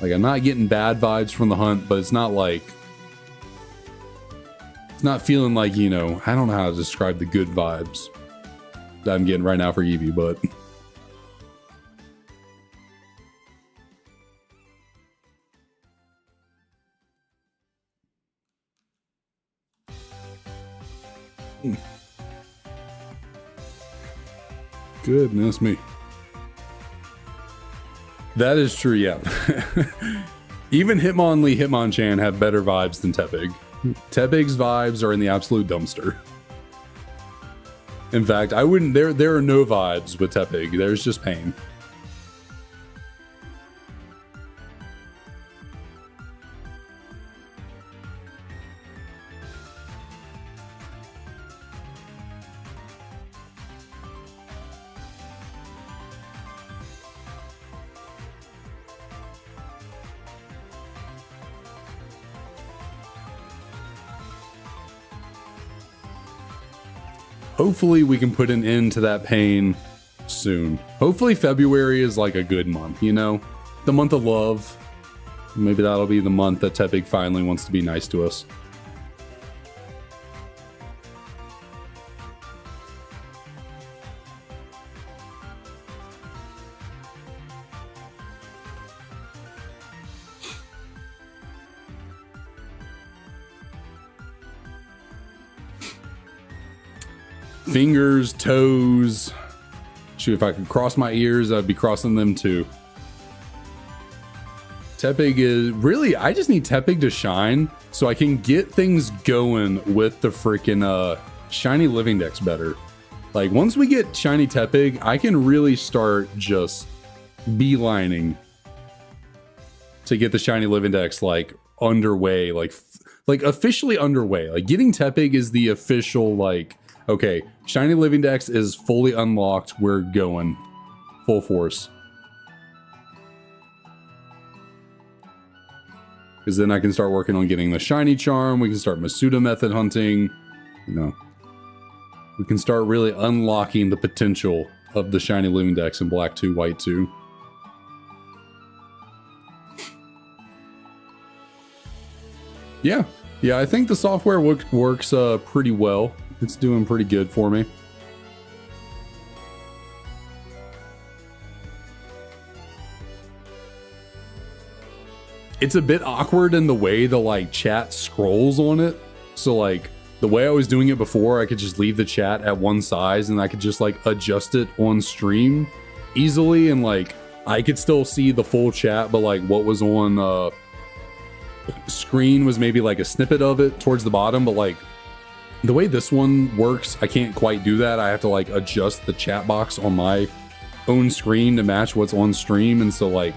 Like, I'm not getting bad vibes from the hunt, but it's not like, it's not feeling like, you know, I don't know how to describe the good vibes that I'm getting right now for Eevee, but goodness me. That is true, yeah. Even Hitmonlee, Hitmonchan have better vibes than Tepig. Tepig's vibes are in the absolute dumpster. In fact, I wouldn't, there are no vibes with Tepig. There's just pain. Hopefully we can put an end to that pain soon. Hopefully February is like a good month, you know? The month of love. Maybe that'll be the month that Tepig finally wants to be nice to us. Fingers, toes. Shoot, if I could cross my ears, I'd be crossing them too. Tepig is really, I just need Tepig to shine so I can get things going with the freaking Shiny Living Dex better. Like, once we get Shiny Tepig, I can really start just beelining to get the Shiny Living Dex like underway, like officially underway. Like, getting Tepig is the official, like, okay, Shiny Living Dex is fully unlocked. We're going full force. Because then I can start working on getting the Shiny Charm. We can start Masuda method hunting. You know, we can start really unlocking the potential of the Shiny Living Dex in Black 2, White 2. Yeah, I think the software works pretty well. It's doing pretty good for me. it's a bit awkward in the way the like chat scrolls on it. So like the way I was doing it before, I could just leave the chat at one size and I could just like adjust it on stream easily, and like I could still see the full chat, but like what was on screen was maybe like a snippet of it towards the bottom. But like the way this one works, I can't quite do that. I have to like adjust the chat box on my own screen to match what's on stream. And so like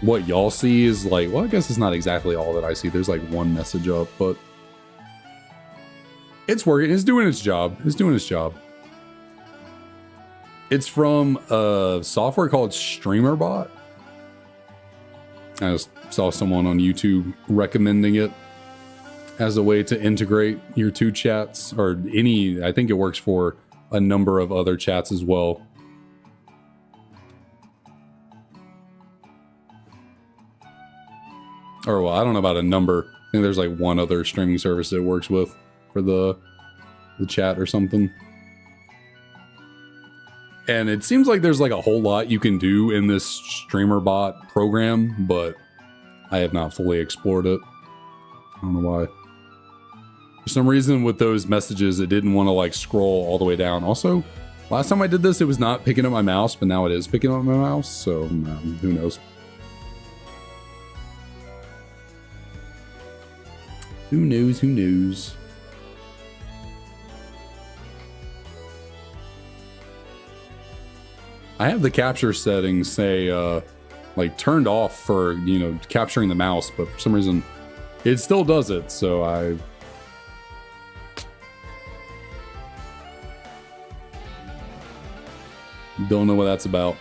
what y'all see is like, well, I guess it's not exactly all that I see. There's like one message up, but it's working. It's doing its job. It's doing its job. It's from a software called StreamerBot. I just saw someone on YouTube recommending it as a way to integrate your two chats, or any, I think it works for a number of other chats as well. Or well, I don't know about a number. I think there's like one other streaming service it works with for the chat or something. And it seems like there's like a whole lot you can do in this StreamerBot program, but I have not fully explored it. I don't know why. For some reason with those messages, it didn't want to like scroll all the way down. Also, last time I did this, it was not picking up my mouse, but now it is picking up my mouse. So who knows? Who knows? Who knows? I have the capture settings say like turned off for, you know, capturing the mouse, but for some reason it still does it. So I don't know what that's about.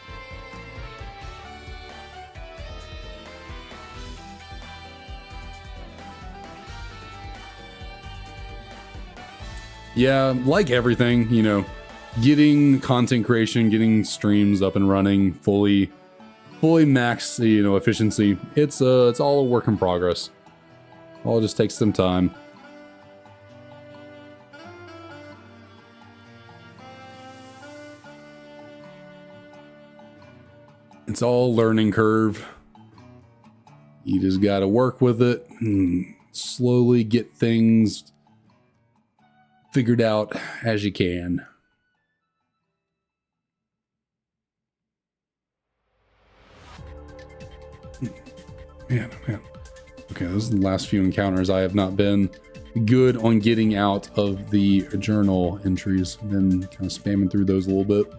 Yeah, like everything, you know, getting content creation, getting streams up and running fully max, you know, efficiency. It's all a work in progress. All just takes some time. It's all learning curve. You just got to work with it and slowly get things figured out as you can. Man. Okay, those are the last few encounters. I have not been good on getting out of the journal entries. I've been kind of spamming through those a little bit.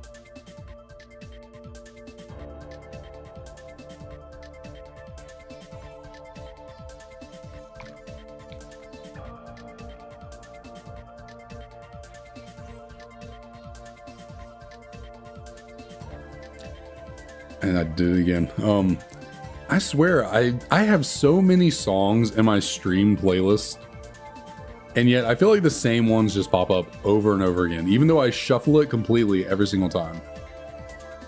And I did it again. I swear, I have so many songs in my stream playlist, and yet I feel like the same ones just pop up over and over again, even though I shuffle it completely every single time.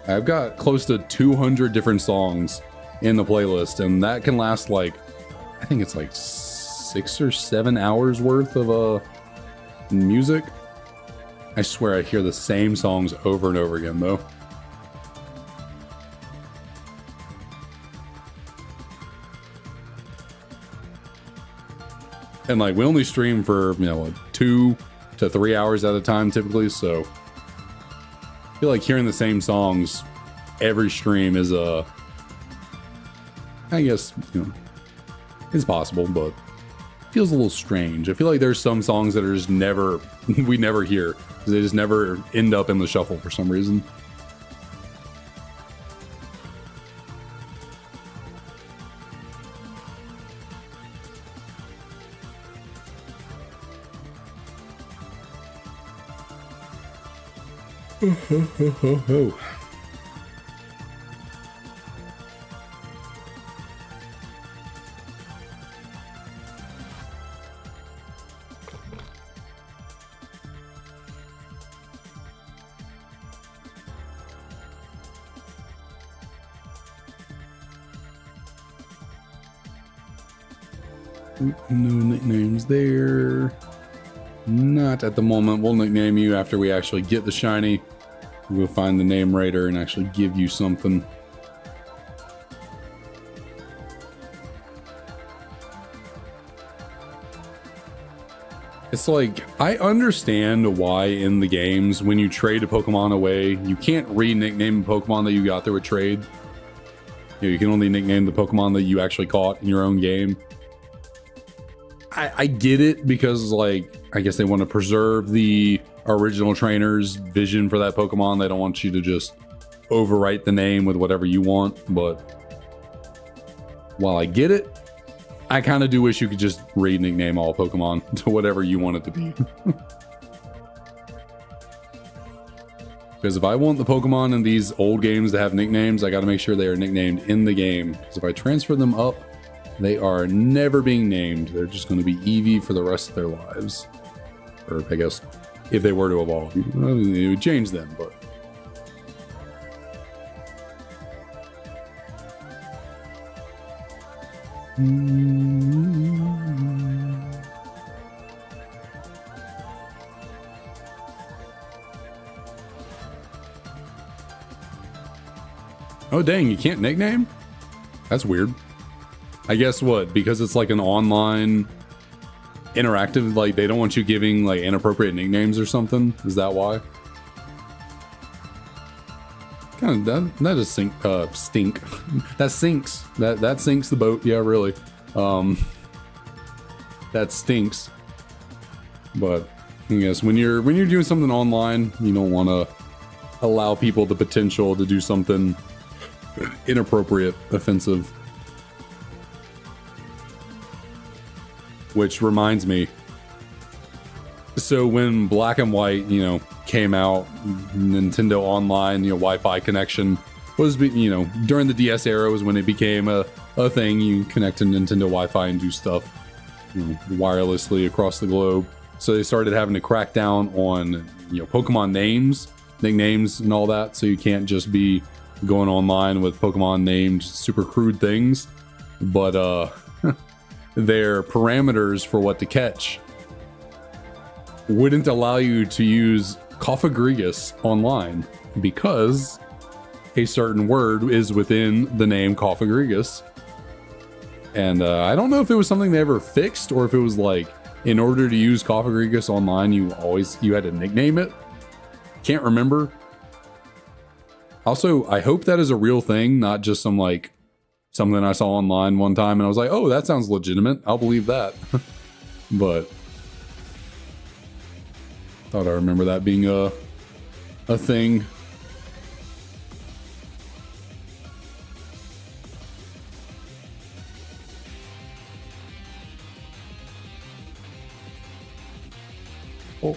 I've got close to 200 different songs in the playlist, and that can last like, I think it's like 6 or 7 hours worth of music. I swear I hear the same songs over and over again though. And like we only stream for, you know, 2 to 3 hours at a time typically, so I feel like hearing the same songs every stream is I guess, you know, it's possible, but it feels a little strange. I feel like there's some songs that are just never we never hear because they just never end up in the shuffle for some reason. No nicknames there. Not at the moment. We'll nickname you after we actually get the shiny. We'll find the name writer and actually give you something. It's like, I understand why in the games, when you trade a Pokemon away, you can't re-nickname a Pokemon that you got through a trade. You know, you can only nickname the Pokemon that you actually caught in your own game. I get it, because, like, I guess they want to preserve the original trainer's vision for that Pokemon. They don't want you to just overwrite the name with whatever you want. But while I get it, I kind of do wish you could just re-nickname all Pokemon to whatever you want it to be. Because if I want the Pokemon in these old games to have nicknames, I got to make sure they are nicknamed in the game. Because if I transfer them up, they are never being named. They're just going to be Eevee for the rest of their lives. Or I guess if they were to evolve, it would change them, but... Oh dang, you can't nickname? That's weird. I guess what, because it's like an online interactive, like they don't want you giving like inappropriate nicknames or something? Is that why? Kind of that just stink. That sinks. That sinks the boat. Yeah, really. That stinks. But I guess when you're doing something online, you don't want to allow people the potential to do something inappropriate, offensive. Which reminds me. So when Black and White, you know, came out, Nintendo Online, you know, Wi-Fi connection was, you know, during the DS era was when it became a thing. You connect to Nintendo Wi-Fi and do stuff, you know, wirelessly across the globe. So they started having to crack down on, you know, Pokemon names, nicknames, and all that. So you can't just be going online with Pokemon named super crude things, but their parameters for what to catch wouldn't allow you to use Cofagrigus online because a certain word is within the name Cofagrigus. And I don't know if it was something they ever fixed or if it was like, in order to use Cofagrigus online, you had to nickname it. Can't remember. Also, I hope that is a real thing, not just some like something I saw online one time and I was like, oh, that sounds legitimate. I'll believe that. But thought I remember that being a thing. Oh.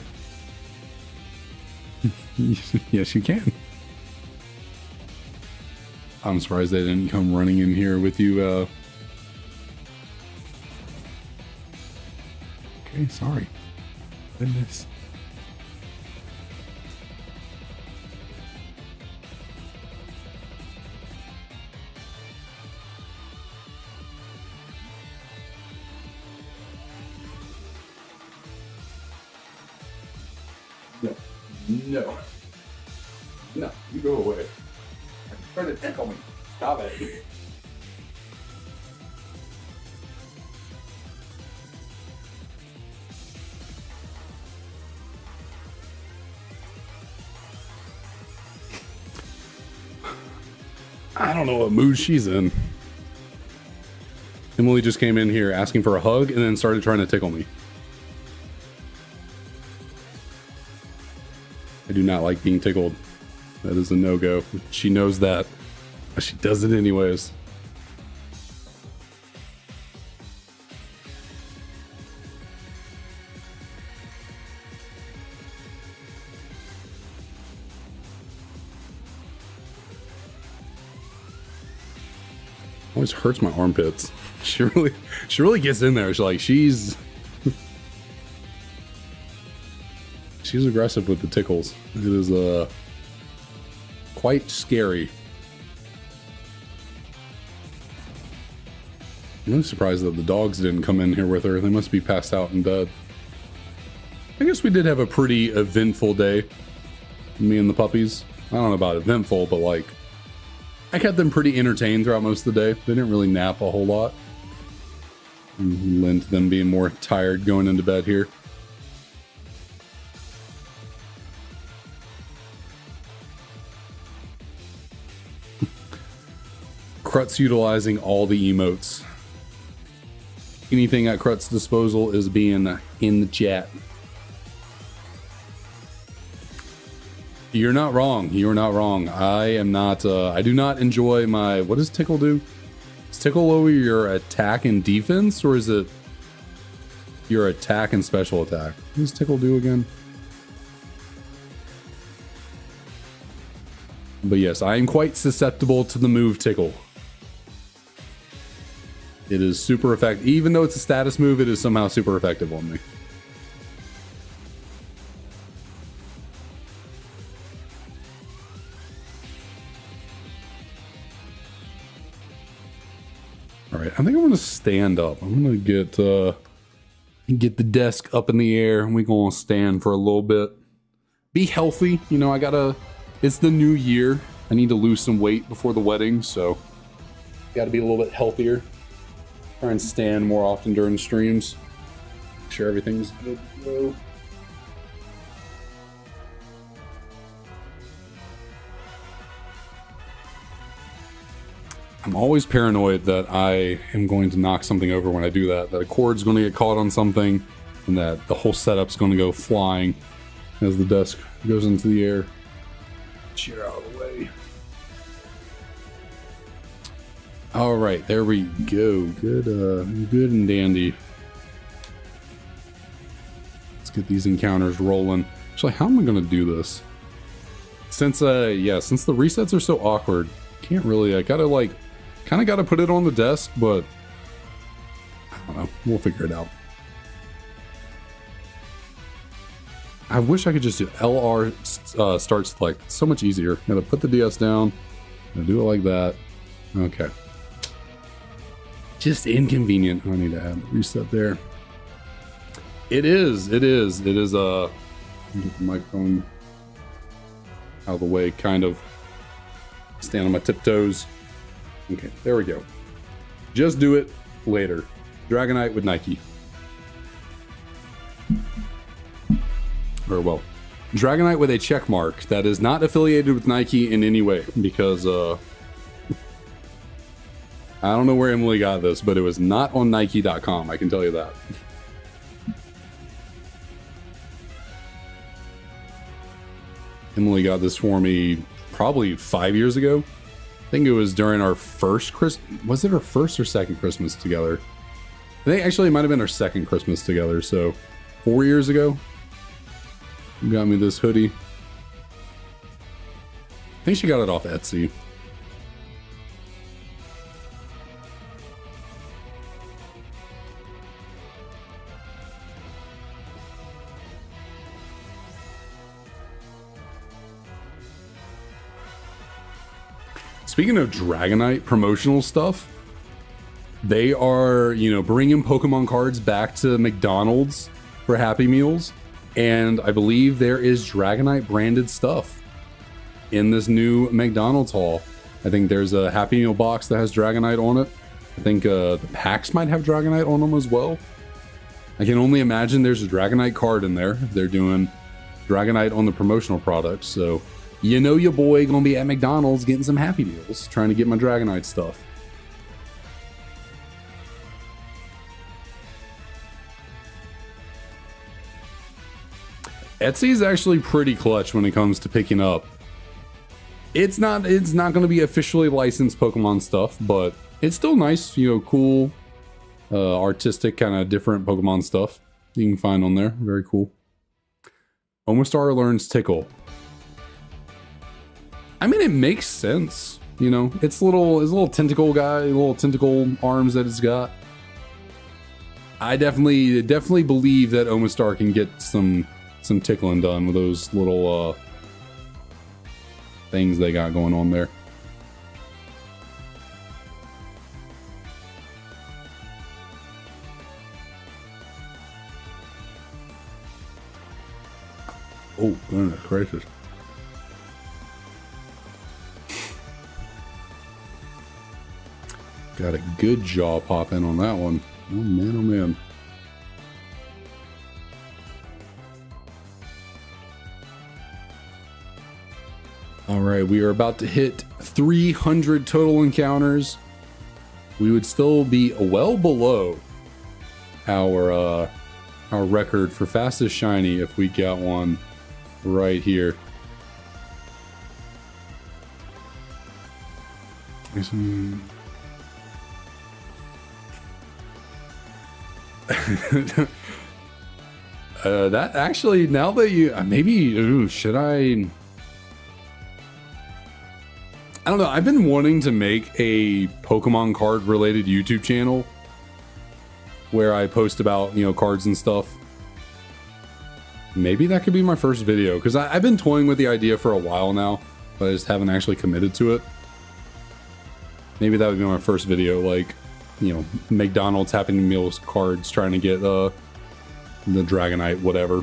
Yes, you can. I'm surprised they didn't come running in here with you. Okay, sorry. Goodness. No. No, you go away. You're trying to tickle me. Stop it. I don't know what mood she's in. Emily just came in here asking for a hug and then started trying to tickle me. I do not like being tickled. That is a no-go. She knows that, but she does it anyways. Always hurts my armpits. She really gets in there. She's aggressive with the tickles. It is quite scary. I'm really surprised that the dogs didn't come in here with her. They must be passed out in bed. I guess we did have a pretty eventful day. Me and the puppies. I don't know about eventful, but like, I kept them pretty entertained throughout most of the day. They didn't really nap a whole lot. Lent them being more tired going into bed here. Crut's utilizing all the emotes. Anything at Crut's disposal is being in the chat. You're not wrong. You're not wrong. I am not. I do not enjoy my. What does Tickle do? Does Tickle lower your attack and defense, or is it your attack and special attack? What does Tickle do again? But yes, I am quite susceptible to the move Tickle. It is super effective. Even though it's a status move, it is somehow super effective on me. All right, I think I'm gonna stand up. I'm gonna get the desk up in the air, and we're gonna stand for a little bit. Be healthy, you know. It's the new year. I need to lose some weight before the wedding, so got to be a little bit healthier. Try and stand more often during streams. Make sure everything's good to go. I'm always paranoid that I am going to knock something over when I do that. That a cord's going to get caught on something, and that the whole setup's going to go flying as the desk goes into the air. Chair out of the way. All right, there we go. Good, good and dandy. Let's get these encounters rolling. Actually, how am I going to do this? Since the resets are so awkward, can't really. I gotta kind of gotta put it on the desk, but I don't know. We'll figure it out. I wish I could just do LR start select. It's so much easier. Gotta put the DS down. Gotta do it like that. Okay. Just inconvenient. I need to add the reset there. It is. Get the microphone out of the way, kind of. Stand on my tiptoes. Okay, there we go. Just do it later. Dragonite with Nike. Or well, Dragonite with a check mark that is not affiliated with Nike in any way, because I don't know where Emily got this, but it was not on Nike.com, I can tell you that. Emily got this for me probably 5 years ago. I think it was during our first Christmas. Was it our first or second Christmas together? I think actually it might have been our second Christmas together, so 4 years ago. You got me this hoodie. I think she got it off Etsy. Speaking of Dragonite promotional stuff, they are, bringing Pokemon cards back to McDonald's for Happy Meals. And I believe there is Dragonite branded stuff in this new McDonald's haul. I think there's a Happy Meal box that has Dragonite on it. I think the packs might have Dragonite on them as well. I can only imagine there's a Dragonite card in there if they're doing Dragonite on the promotional products. So, your boy gonna be at McDonald's getting some Happy Meals, trying to get my Dragonite stuff. Etsy is actually pretty clutch when it comes to picking up. It's not going to be officially licensed Pokemon stuff, but it's still nice, cool, artistic, kind of different Pokemon stuff you can find on there. Very cool. Omastar learns Tickle. I mean, it makes sense. It's little tentacle guy, little tentacle arms that it's got. I definitely believe that Omastar can get some tickling done with those little things they got going on there. Oh, goodness gracious. Got a good jaw pop in on that one. Oh man, oh man. All right, we are about to hit 300 total encounters. We would still be well below our record for fastest shiny if we got one right here. That actually, now that you maybe, ooh, should I don't know. I've been wanting to make a Pokemon card related YouTube channel where I post about, you know, cards and stuff. Maybe that could be my first video, because I've been toying with the idea for a while now, but I just haven't actually committed to it. Maybe that would be my first video, like, you know, McDonald's Happy Meals cards trying to get the Dragonite, whatever.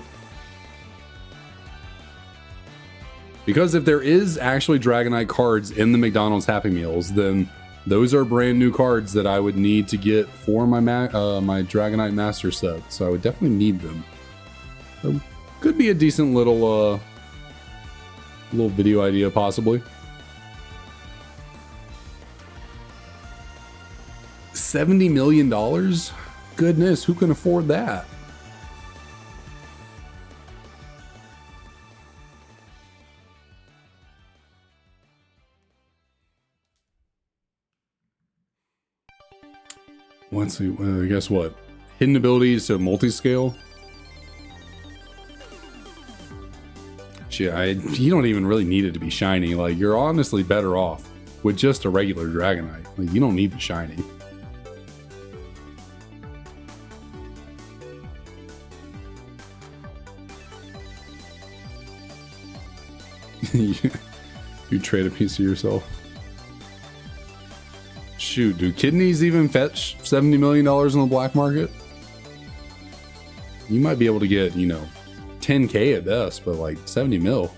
Because if there is actually Dragonite cards in the McDonald's Happy Meals, then those are brand new cards that I would need to get for my my Dragonite Master set. So I would definitely need them. So could be a decent little video idea, possibly. $70 million? Goodness, who can afford that? Let's see, guess what? Hidden abilities, so multi-scale. Shit, you don't even really need it to be shiny. Like, you're honestly better off with just a regular Dragonite. Like, you don't need the shiny. You trade a piece of yourself. Shoot, do kidneys even fetch $70 million in the black market? You might be able to get, you know, 10K at best, but like 70 mil.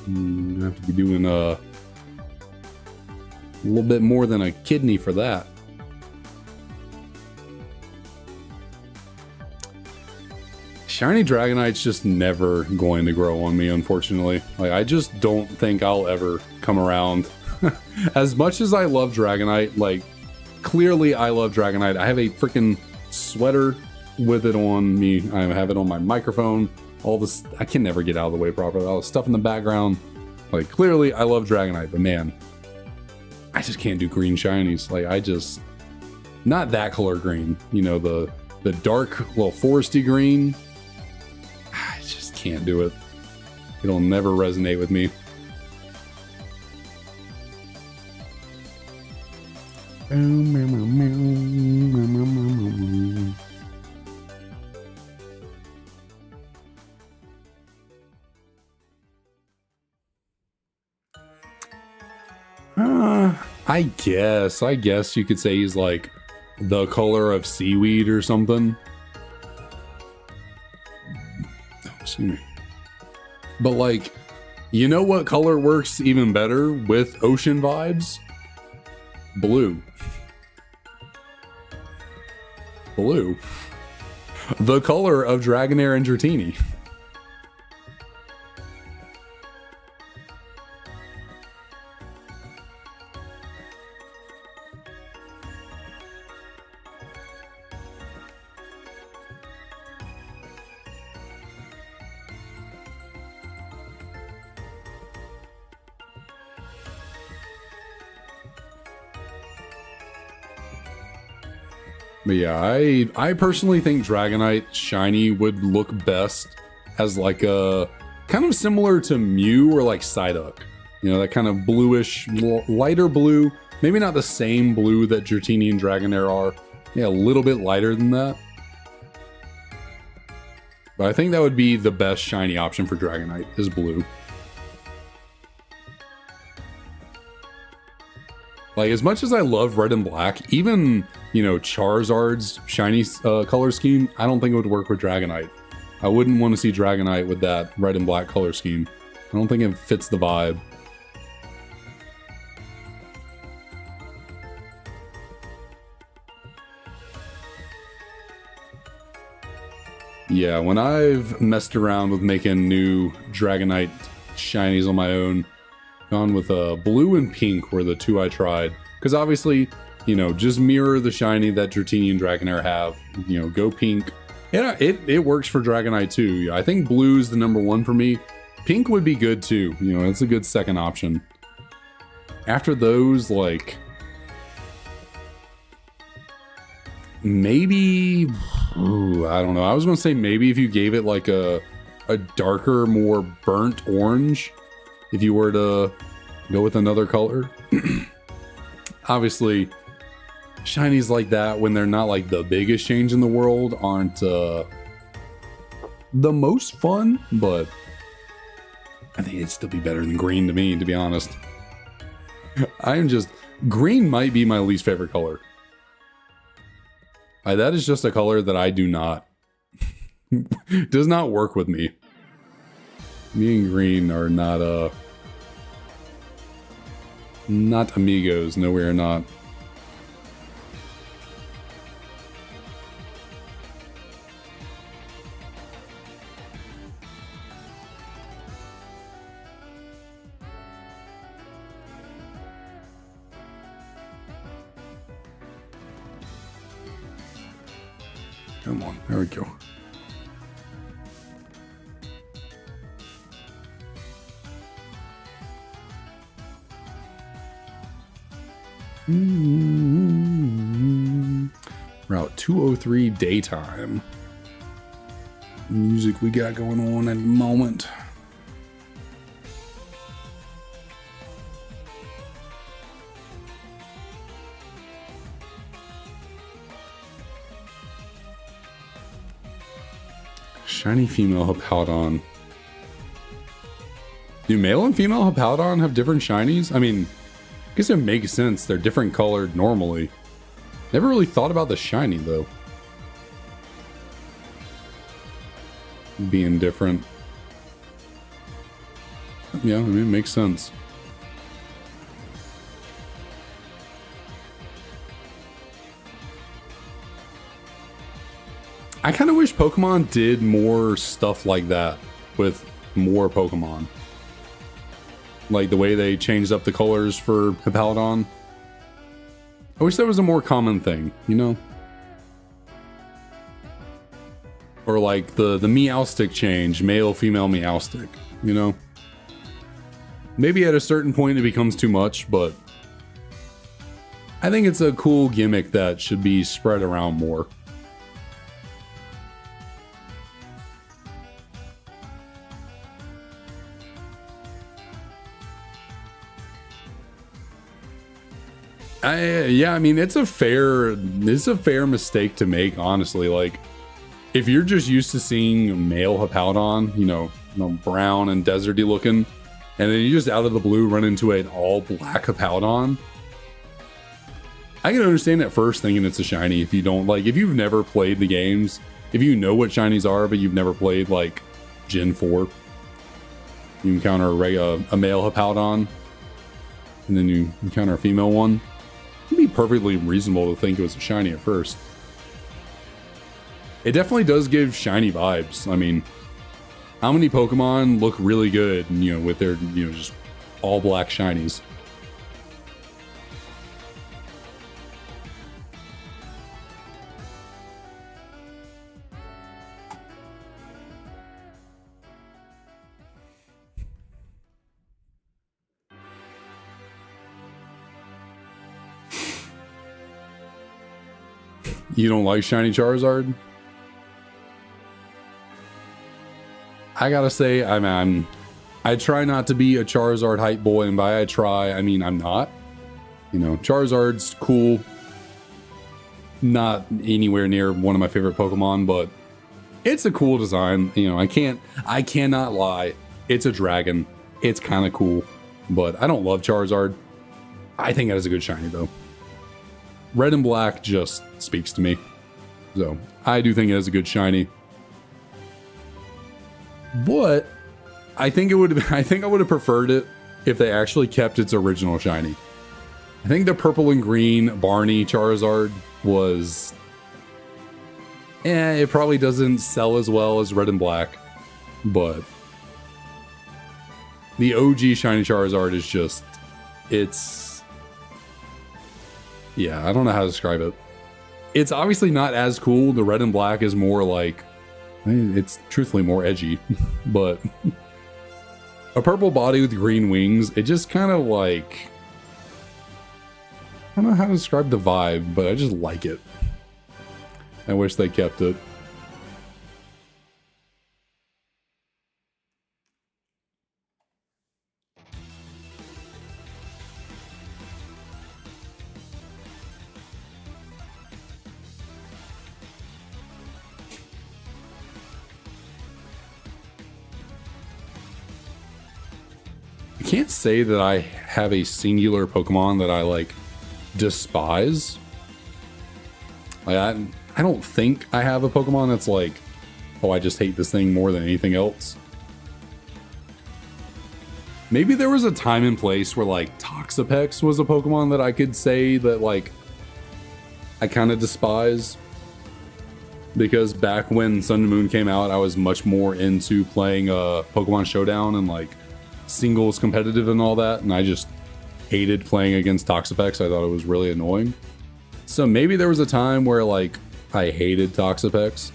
You have to be doing a little bit more than a kidney for that. Shiny Dragonite's just never going to grow on me, unfortunately. Like, I just don't think I'll ever come around. As much as I love Dragonite, like, clearly I love Dragonite. I have a freaking sweater with it on me. I have it on my microphone. All this, I can never get out of the way properly. All the stuff in the background. Like, clearly I love Dragonite, but man, I just can't do green shinies. Like, I just, not that color green. You know, the dark, little foresty green. I just can't do it. It'll never resonate with me. I guess you could say he's like the color of seaweed or something. Oh, excuse me. But like, you know what color works even better with ocean vibes? Blue. Blue. The color of Dragonair and Dratini. But yeah, I personally think Dragonite shiny would look best as like a kind of similar to Mew or like Psyduck. You know, that kind of bluish, lighter blue. Maybe not the same blue that Dratini and Dragonair are. Yeah, a little bit lighter than that. But I think that would be the best shiny option for Dragonite, is blue. Like, as much as I love red and black, even, you know, Charizard's shiny color scheme, I don't think it would work with Dragonite. I wouldn't want to see Dragonite with that red and black color scheme. I don't think it fits the vibe. Yeah, when I've messed around with making new Dragonite shinies on my own. Gone with blue and pink were the two I tried. Because obviously, you know, just mirror the shiny that Dratini and Dragonair have. You know, go pink. Yeah, it works for Dragonite too. I think blue's the number one for me. Pink would be good too. You know, it's a good second option. After those, like... maybe... ooh, I don't know. I was going to say maybe if you gave it like a darker, more burnt orange. If you were to go with another color. Obviously, shinies like that, when they're not like the biggest change in the world, aren't the most fun, but I think it'd still be better than green to me, to be honest. Green might be my least favorite color. That is just a color that I do not, does not work with me. Me and green are not amigos. No, we are not. Come on, there we go. Route 203 daytime. Music we got going on at the moment. Shiny female Hippowdon. Do male and female Hippowdon have different shinies? I mean, I guess it makes sense. They're different colored normally. Never really thought about the shiny though. Being different. Yeah, I mean, it makes sense. I kind of wish Pokemon did more stuff like that with more Pokemon. Like the way they changed up the colors for Hippowdon. I wish that was a more common thing, you know? Or like the Meowstic change, male, female Meowstic, you know? Maybe at a certain point it becomes too much, but I think it's a cool gimmick that should be spread around more. Yeah, I mean, it's a fair mistake to make, honestly. Like, if you're just used to seeing male Hippowdon, you know, brown and deserty looking, and then you just out of the blue run into an all black Hippowdon, I can understand at first thinking it's a shiny if you don't, like, if you've never played the games, if you know what shinies are, but you've never played, like, Gen 4, you encounter a male Hippowdon, and then you encounter a female one. It'd be perfectly reasonable to think it was a shiny at first. It definitely does give shiny vibes. I mean, how many Pokemon look really good, you know, with their, you know, just all black shinies? You don't like shiny Charizard? I gotta say, I try not to be a Charizard hype boy, and by I try, I mean I'm not. You know, Charizard's cool. Not anywhere near one of my favorite Pokemon, but it's a cool design. You know, I cannot lie. It's a dragon. It's kind of cool, but I don't love Charizard. I think it has a good shiny though. Red and black just speaks to me. So I do think it has a good shiny. But I think I would have preferred it if they actually kept its original shiny. I think the purple and green Barney Charizard was... it probably doesn't sell as well as red and black. But The OG Shiny Charizard is just, it's, yeah, I don't know how to describe it. It's obviously not as cool. The red and black is more like, it's truthfully more edgy, but a purple body with green wings, it just kind of like, I don't know how to describe the vibe, but I just like it. I wish they kept it. I can't say that I have a singular Pokemon that I like despise. Like I don't think I have a Pokemon that's like, oh, I just hate this thing more than anything else. Maybe there was a time and place where like Toxapex was a Pokemon that I could say that like I kind of despise. Because back when Sun and Moon came out, I was much more into playing Pokemon Showdown and like singles competitive and all that, and I just hated playing against Toxapex. I thought it was really annoying. So maybe there was a time where like I hated Toxapex.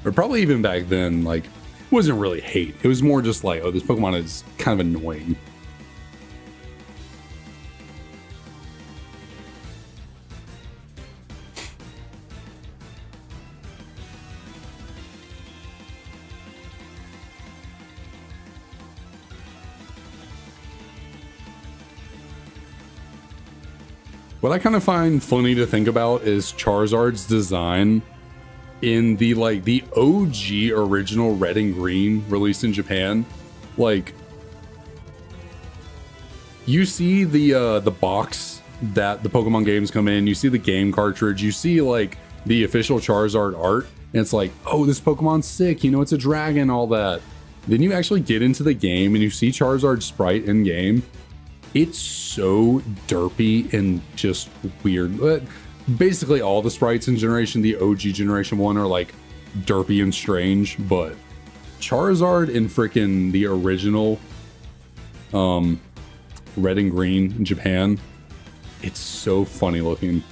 But probably even back then, like, it wasn't really hate. It was more just like, oh, this Pokemon is kind of annoying. What I kind of find funny to think about is Charizard's design in the like the OG original red and green released in Japan. Like, you see the box that the Pokemon games come in, you see the game cartridge, you see like the official Charizard art, and it's like, oh, this Pokemon's sick, you know, it's a dragon, all that. Then you actually get into the game and you see Charizard's sprite in game. It's so derpy and just weird. But basically all the sprites in the OG Generation 1 are like derpy and strange, but Charizard in freaking the original red and green in Japan, it's so funny looking.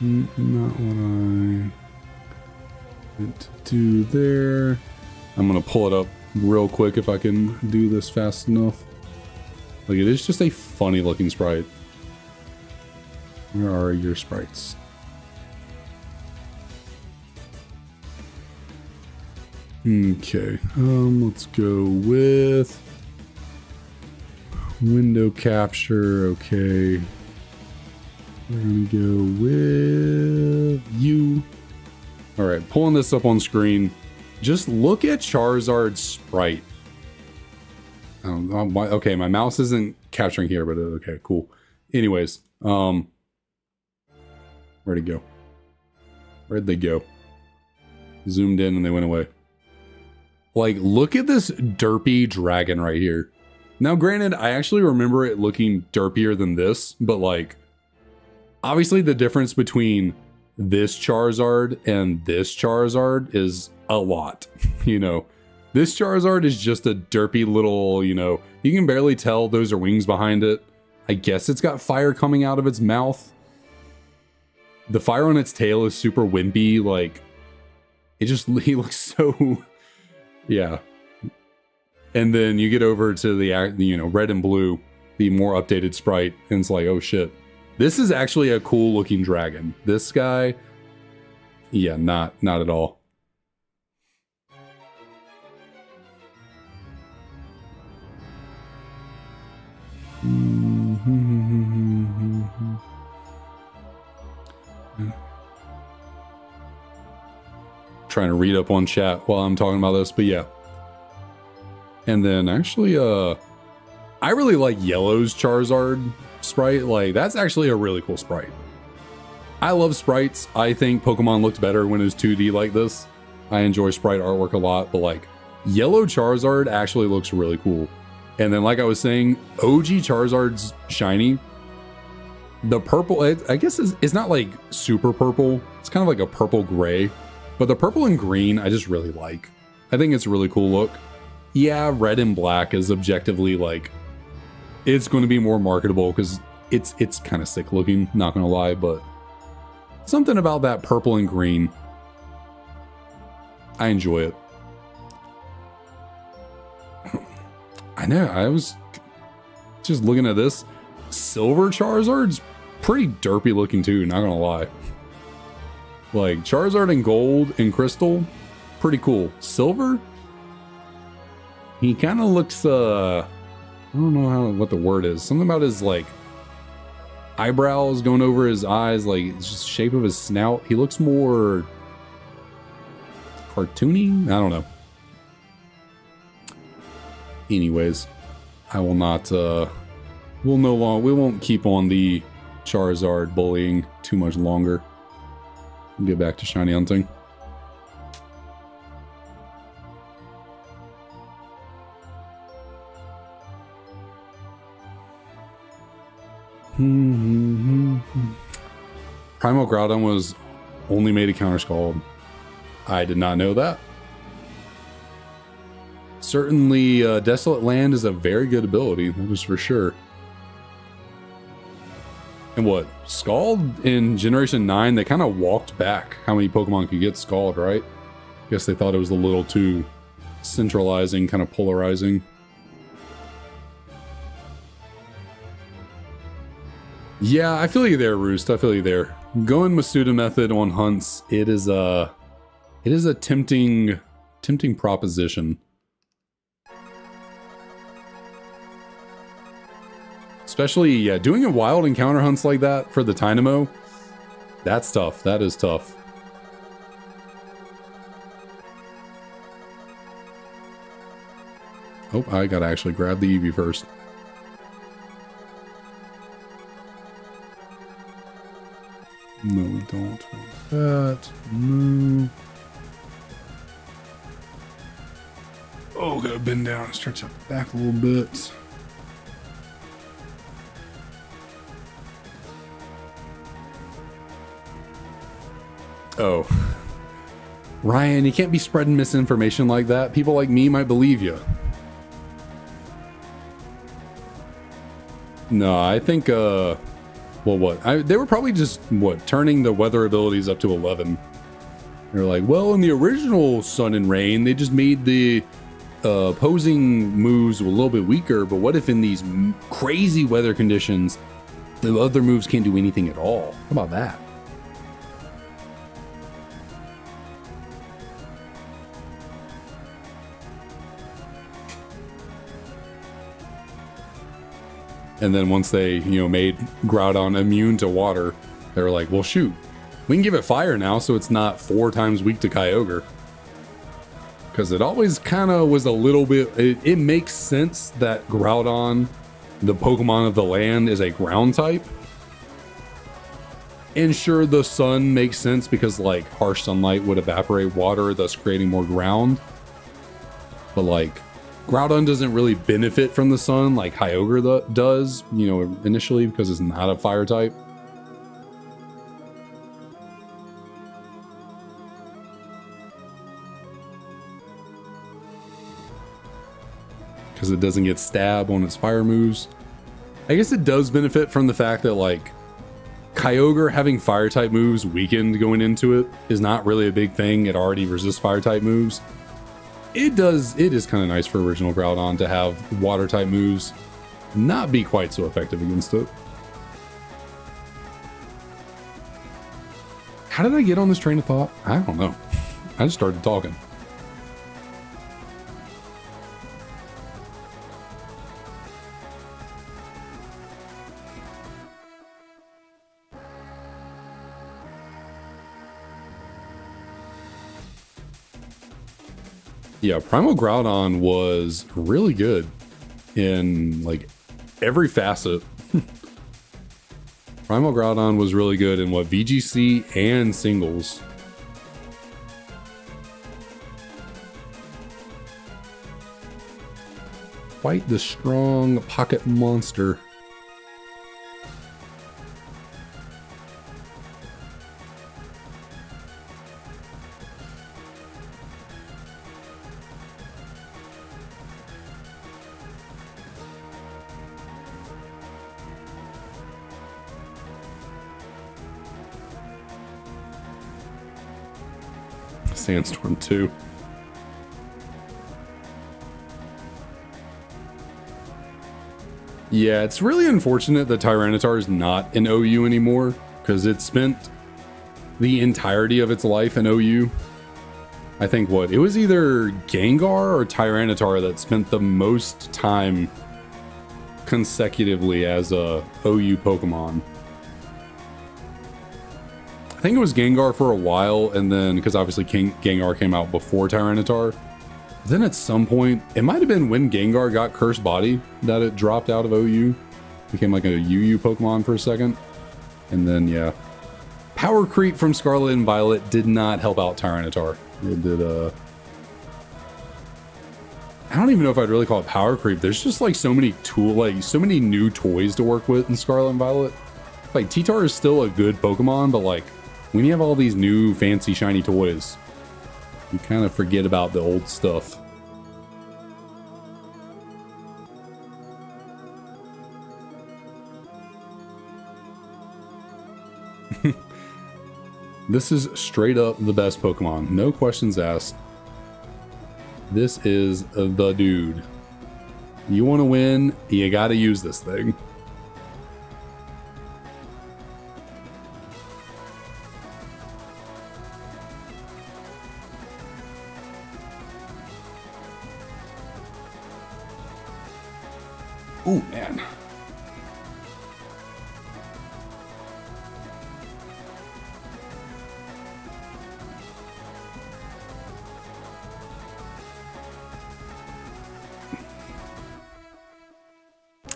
Not what I meant to do there. I'm gonna pull it up real quick if I can do this fast enough. Like, it is just a funny looking sprite. Where are your sprites? Okay, let's go with window capture. Okay. We're gonna go with you. All right, pulling this up on screen. Just look at Charizard's sprite. I don't know why. Okay, my mouse isn't capturing here, but okay, cool. Anyways, where'd it go? Where'd they go? Zoomed in and they went away. Like, look at this derpy dragon right here. Now, granted, I actually remember it looking derpier than this, but like, obviously the difference between this Charizard and this Charizard is a lot. You know, this Charizard is just a derpy little, you know, you can barely tell those are wings behind it. I guess it's got fire coming out of its mouth. The fire on its tail is super wimpy. Like, it just, he looks so, yeah. And then you get over to the, you know, red and blue, the more updated sprite, and it's like, oh shit. This is actually a cool looking dragon. This guy, yeah, not at all. Trying to read up on chat while I'm talking about this, but yeah. And then actually, I really like Yellow's Charizard sprite. Like, that's actually a really cool sprite. I love sprites. I think Pokemon looked better when it was 2D like this. I enjoy sprite artwork a lot, but like, Yellow Charizard actually looks really cool. And then, like I was saying, OG Charizard's shiny. The purple, I guess, is not like super purple. It's kind of like a purple gray. But the purple and green, I just really like. I think it's a really cool look. Yeah, red and black is objectively like, it's going to be more marketable because it's kind of sick looking, not going to lie. But something about that purple and green, I enjoy it. I know, I was just looking at this. Silver Charizard's pretty derpy looking too, not gonna lie. Like, Charizard in gold and crystal, pretty cool. Silver, he kind of looks, I don't know what the word is. Something about his, like, eyebrows going over his eyes, like, it's just shape of his snout. He looks more cartoony? I don't know. Anyways, I will not, we won't keep on the Charizard bullying too much longer. We'll get back to shiny hunting. Primal Groudon was only made a Counter Scald. I did not know that. Certainly, Desolate Land is a very good ability, that is for sure. And what? Scald in Generation 9, they kind of walked back how many Pokemon could get Scald, right? I guess they thought it was a little too centralizing, kind of polarizing. Yeah, I feel you there, Roost. I feel you there. Going Masuda method on hunts, it is a tempting proposition. Especially, yeah, doing a wild encounter hunts like that for the Dynamo, that's tough. That is tough. Oh, I gotta actually grab the Eevee first. No, we don't want that. No. Oh, gotta bend down and stretch out the back a little bit. Oh. Ryan, you can't be spreading misinformation like that. People like me might believe you. No, I think, well, what? They were probably just, what, turning the weather abilities up to 11. They're like, well, in the original Sun and Rain, they just made the opposing moves a little bit weaker, but what if in these crazy weather conditions, the other moves can't do anything at all? How about that? And then once they, made Groudon immune to water, they were like, well, shoot, we can give it fire now so it's not 4 times weak to Kyogre. Because it always kind of was a little bit, it makes sense that Groudon, the Pokemon of the land, is a ground type. And sure, the sun makes sense because, like, harsh sunlight would evaporate water, thus creating more ground. But, like, Groudon doesn't really benefit from the sun like Kyogre does, initially, because it's not a fire type. Because it doesn't get stabbed on its fire moves. I guess it does benefit from the fact that, like, Kyogre having fire type moves weakened going into it is not really a big thing. It already resists fire type moves. It is kind of nice for original Groudon to have water type moves not be quite so effective against it. How did I get on this train of thought? I don't know. I just started talking. Yeah, Primal Groudon was really good in, like, every facet. Primal Groudon was really good in, what, VGC and singles. quite the strong pocket monster. Sandstorm 2. Yeah, it's really unfortunate that Tyranitar is not in OU anymore, because it spent the entirety of its life in OU. I think it was either Gengar or Tyranitar that spent the most time consecutively as a OU Pokemon. I think it was Gengar for a while, and then because obviously Gengar came out before Tyranitar. Then at some point, it might have been when Gengar got Cursed Body that it dropped out of OU, became like a UU Pokemon for a second, and then yeah, power creep from Scarlet and Violet did not help out Tyranitar. It did. I don't even know if I'd really call it power creep. There's just like so many so many new toys to work with in Scarlet and Violet. Like T-Tar is still a good Pokemon, but like when you have all these new fancy shiny toys, you kind of forget about the old stuff. This is straight up the best Pokemon. No questions asked. This is the dude. You want to win, you got to use this thing. Oh, man.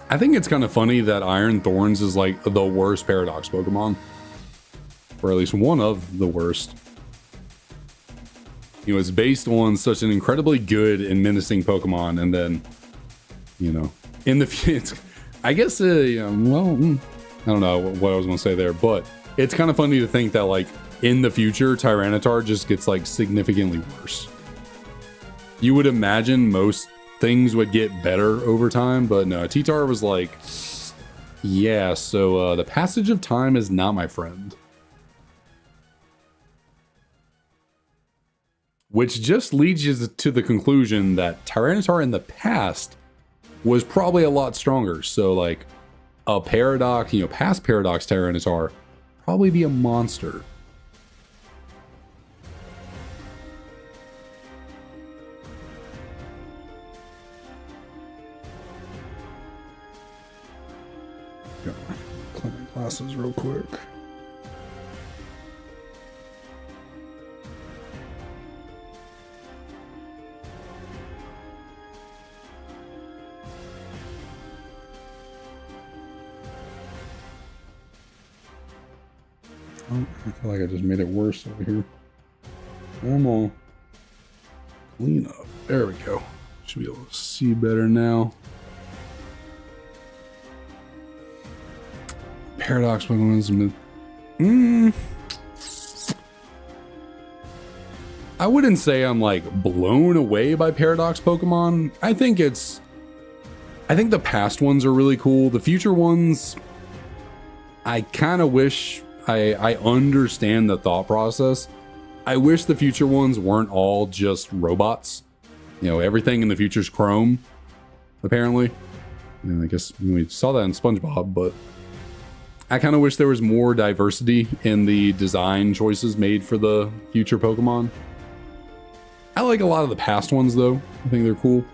I think it's kind of funny that Iron Thorns is like the worst Paradox Pokemon. Or at least one of the worst. You know, it's based on such an incredibly good and menacing Pokemon, and then, you know, in the future, I guess, yeah, well, I don't know what I was going to say there, but it's kind of funny to think that, like, in the future, Tyranitar just gets, like, significantly worse. You would imagine most things would get better over time, but no, T-Tar was like, yeah, so the passage of time is not my friend. Which just leads you to the conclusion that Tyranitar in the past was probably a lot stronger. So like a Paradox, you know, past Paradox Tyranitar probably be a monster. Clean my glasses real quick. Oh, I feel like I just made it worse over here. Come on. Clean up. There we go. Should be able to see better now. Paradox Pokemon. I wouldn't say I'm like blown away by Paradox Pokemon. I think the past ones are really cool. The future ones, I kind of wish I understand the thought process. I wish the future ones weren't all just robots. You know, everything in the future's chrome, apparently. And I guess we saw that in SpongeBob, but I kind of wish there was more diversity in the design choices made for the future Pokemon. I like a lot of the past ones, though. I think they're cool.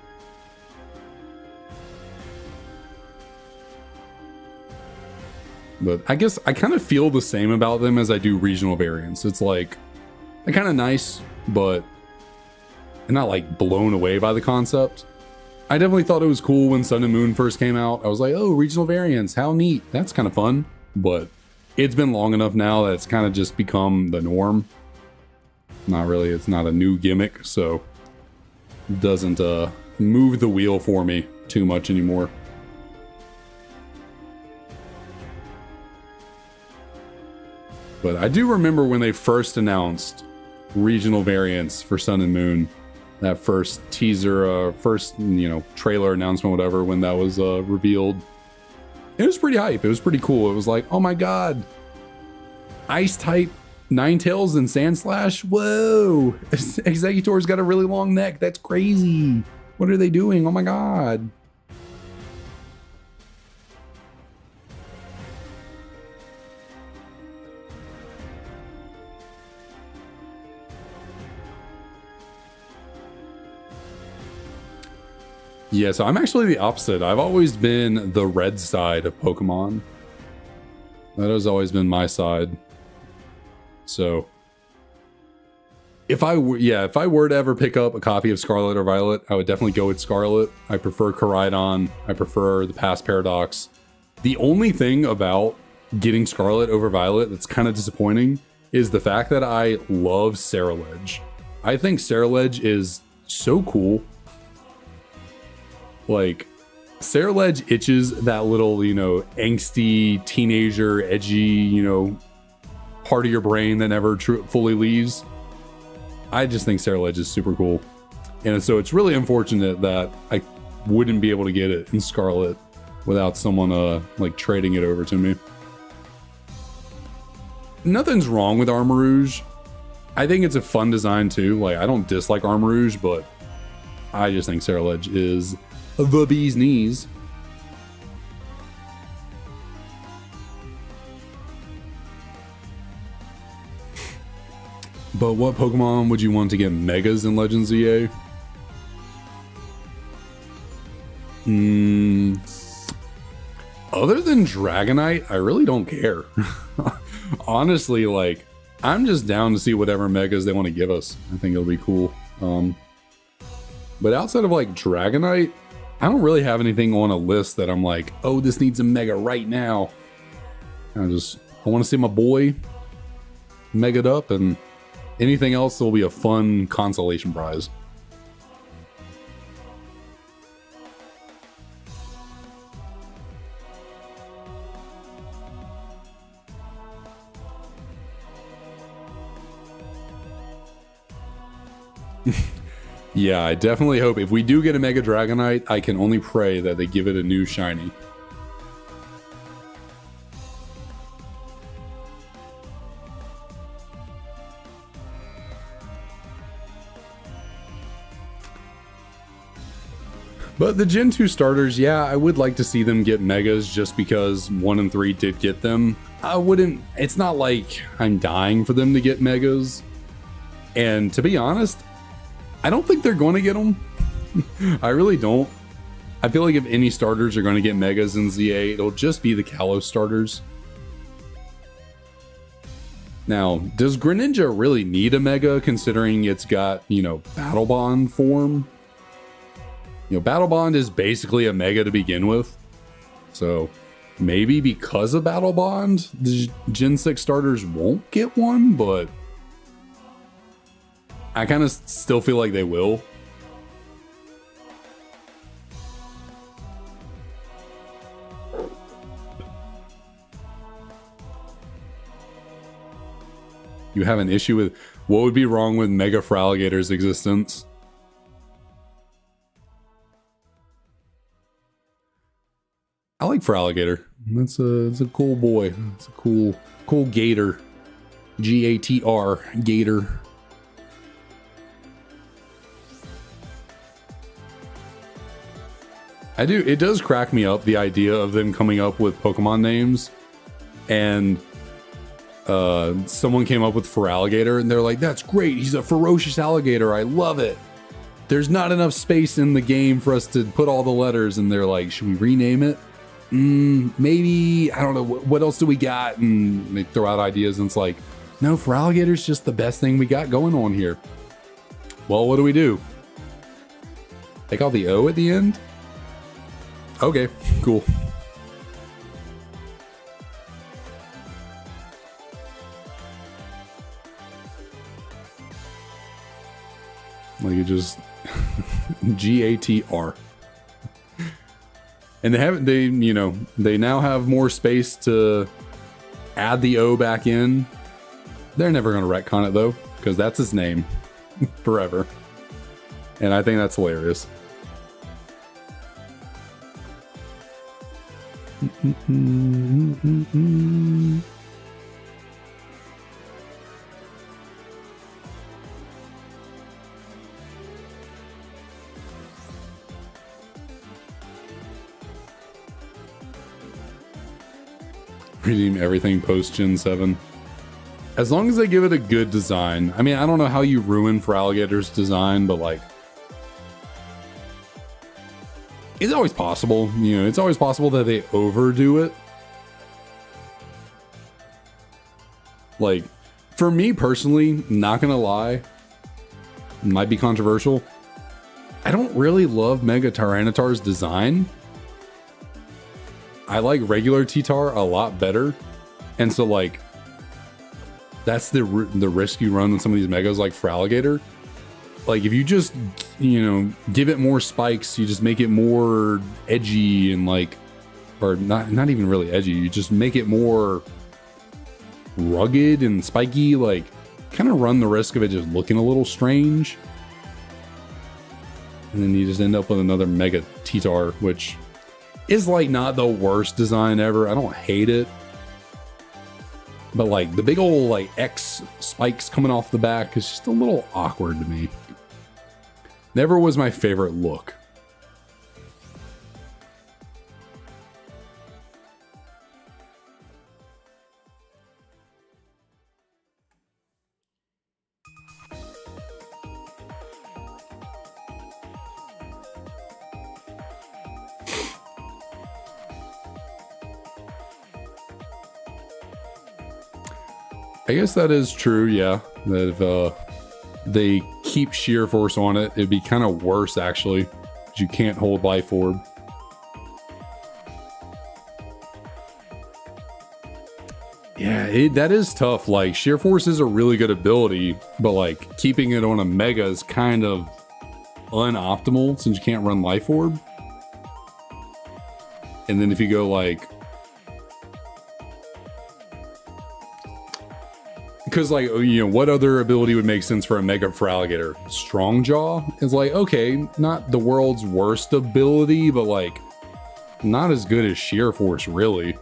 But I guess I kind of feel the same about them as I do regional variants. It's like, they're kind of nice, but I'm not like blown away by the concept. I definitely thought it was cool when Sun and Moon first came out. I was like, oh, regional variants, how neat. That's kind of fun. But it's been long enough now that it's kind of just become the norm. Not really, it's not a new gimmick, so it doesn't move the wheel for me too much anymore. But I do remember when they first announced regional variants for Sun and Moon. That first teaser, first, you know, trailer announcement, whatever, when that was revealed. It was pretty hype. It was pretty cool. It was like, oh my god. Ice type Ninetales and Sandslash? Whoa! Executor's got a really long neck. That's crazy. What are they doing? Oh my god. Yeah, so I'm actually the opposite. I've always been the red side of Pokemon. That has always been my side. So if I were to ever pick up a copy of Scarlet or Violet, I would definitely go with Scarlet. I prefer Koraidon. I prefer the Past Paradox. The only thing about getting Scarlet over Violet that's kind of disappointing is the fact that I love Ceruledge. I think Ceruledge is so cool. Like, Ceruledge itches that little, you know, angsty, teenager, edgy, you know, part of your brain that never fully leaves. I just think Ceruledge is super cool. And so it's really unfortunate that I wouldn't be able to get it in Scarlet without someone, like, trading it over to me. Nothing's wrong with Armarouge. I think it's a fun design, too. Like, I don't dislike Armarouge, but I just think Ceruledge is the bee's knees. But what Pokemon would you want to get Megas in Legends EA? Other than Dragonite, I really don't care. Honestly, like, I'm just down to see whatever Megas they want to give us. I think it'll be cool. But outside of, like, Dragonite, I don't really have anything on a list that I'm like, oh, this needs a Mega right now. I want to see my boy Mega'd up, and anything else will be a fun consolation prize. Yeah, I definitely hope if we do get a Mega Dragonite, I can only pray that they give it a new shiny. But the Gen 2 starters, yeah, I would like to see them get Megas just because 1 and 3 did get them. It's not like I'm dying for them to get Megas. And to be honest, I don't think they're going to get them. I really don't. I feel like if any starters are going to get Megas in ZA, it'll just be the Kalos starters. Now, does Greninja really need a Mega considering it's got, you know, Battle Bond form? You know, Battle Bond is basically a Mega to begin with. So maybe because of Battle Bond, the Gen 6 starters won't get one, but I kind of still feel like they will. You have an issue with what would be wrong with Mega Feraligator's existence? I like Feraligator. It's a cool boy. It's a cool gator. G-A-T-R, gator. It does crack me up, the idea of them coming up with Pokemon names, and someone came up with Feraligator, and they're like, that's great, he's a ferocious alligator, I love it. There's not enough space in the game for us to put all the letters, and they're like, should we rename it? Maybe, I don't know, what else do we got? And they throw out ideas, and it's like, no, Feraligator's just the best thing we got going on here. Well, what do? Take out the O at the end? Okay, cool. Like, it just GATR. And they now have more space to add the O back in. They're never going to retcon it though, because that's his name forever. And I think that's hilarious. Redeem everything post Gen 7. As long as they give it a good design. I mean, I don't know how you ruin Feraligator's design, but like, it's always possible. You know, it's always possible that they overdo it. Like, for me personally, not gonna lie, might be controversial. I don't really love Mega Tyranitar's design. I like regular T-Tar a lot better. And so like, that's the risk you run with some of these megas like Feraligator. Like if you just, give it more spikes, you just make it more edgy and like, or not even really edgy. You just make it more rugged and spiky, like kind of run the risk of it just looking a little strange. And then you just end up with another Mega T-Tar, which is like not the worst design ever. I don't hate it. But like the big old like X spikes coming off the back is just a little awkward to me. Never was my favorite look. I guess that is true, yeah. That if they keep sheer force on it, it'd be kind of worse actually, because you can't hold life orb. Yeah, that is tough. Like sheer force is a really good ability, but like keeping it on a mega is kind of unoptimal since you can't run life orb. And then if you go like, because like, what other ability would make sense for a Mega Feraligator? Strong Jaw is like, okay, not the world's worst ability, but like not as good as sheer force really.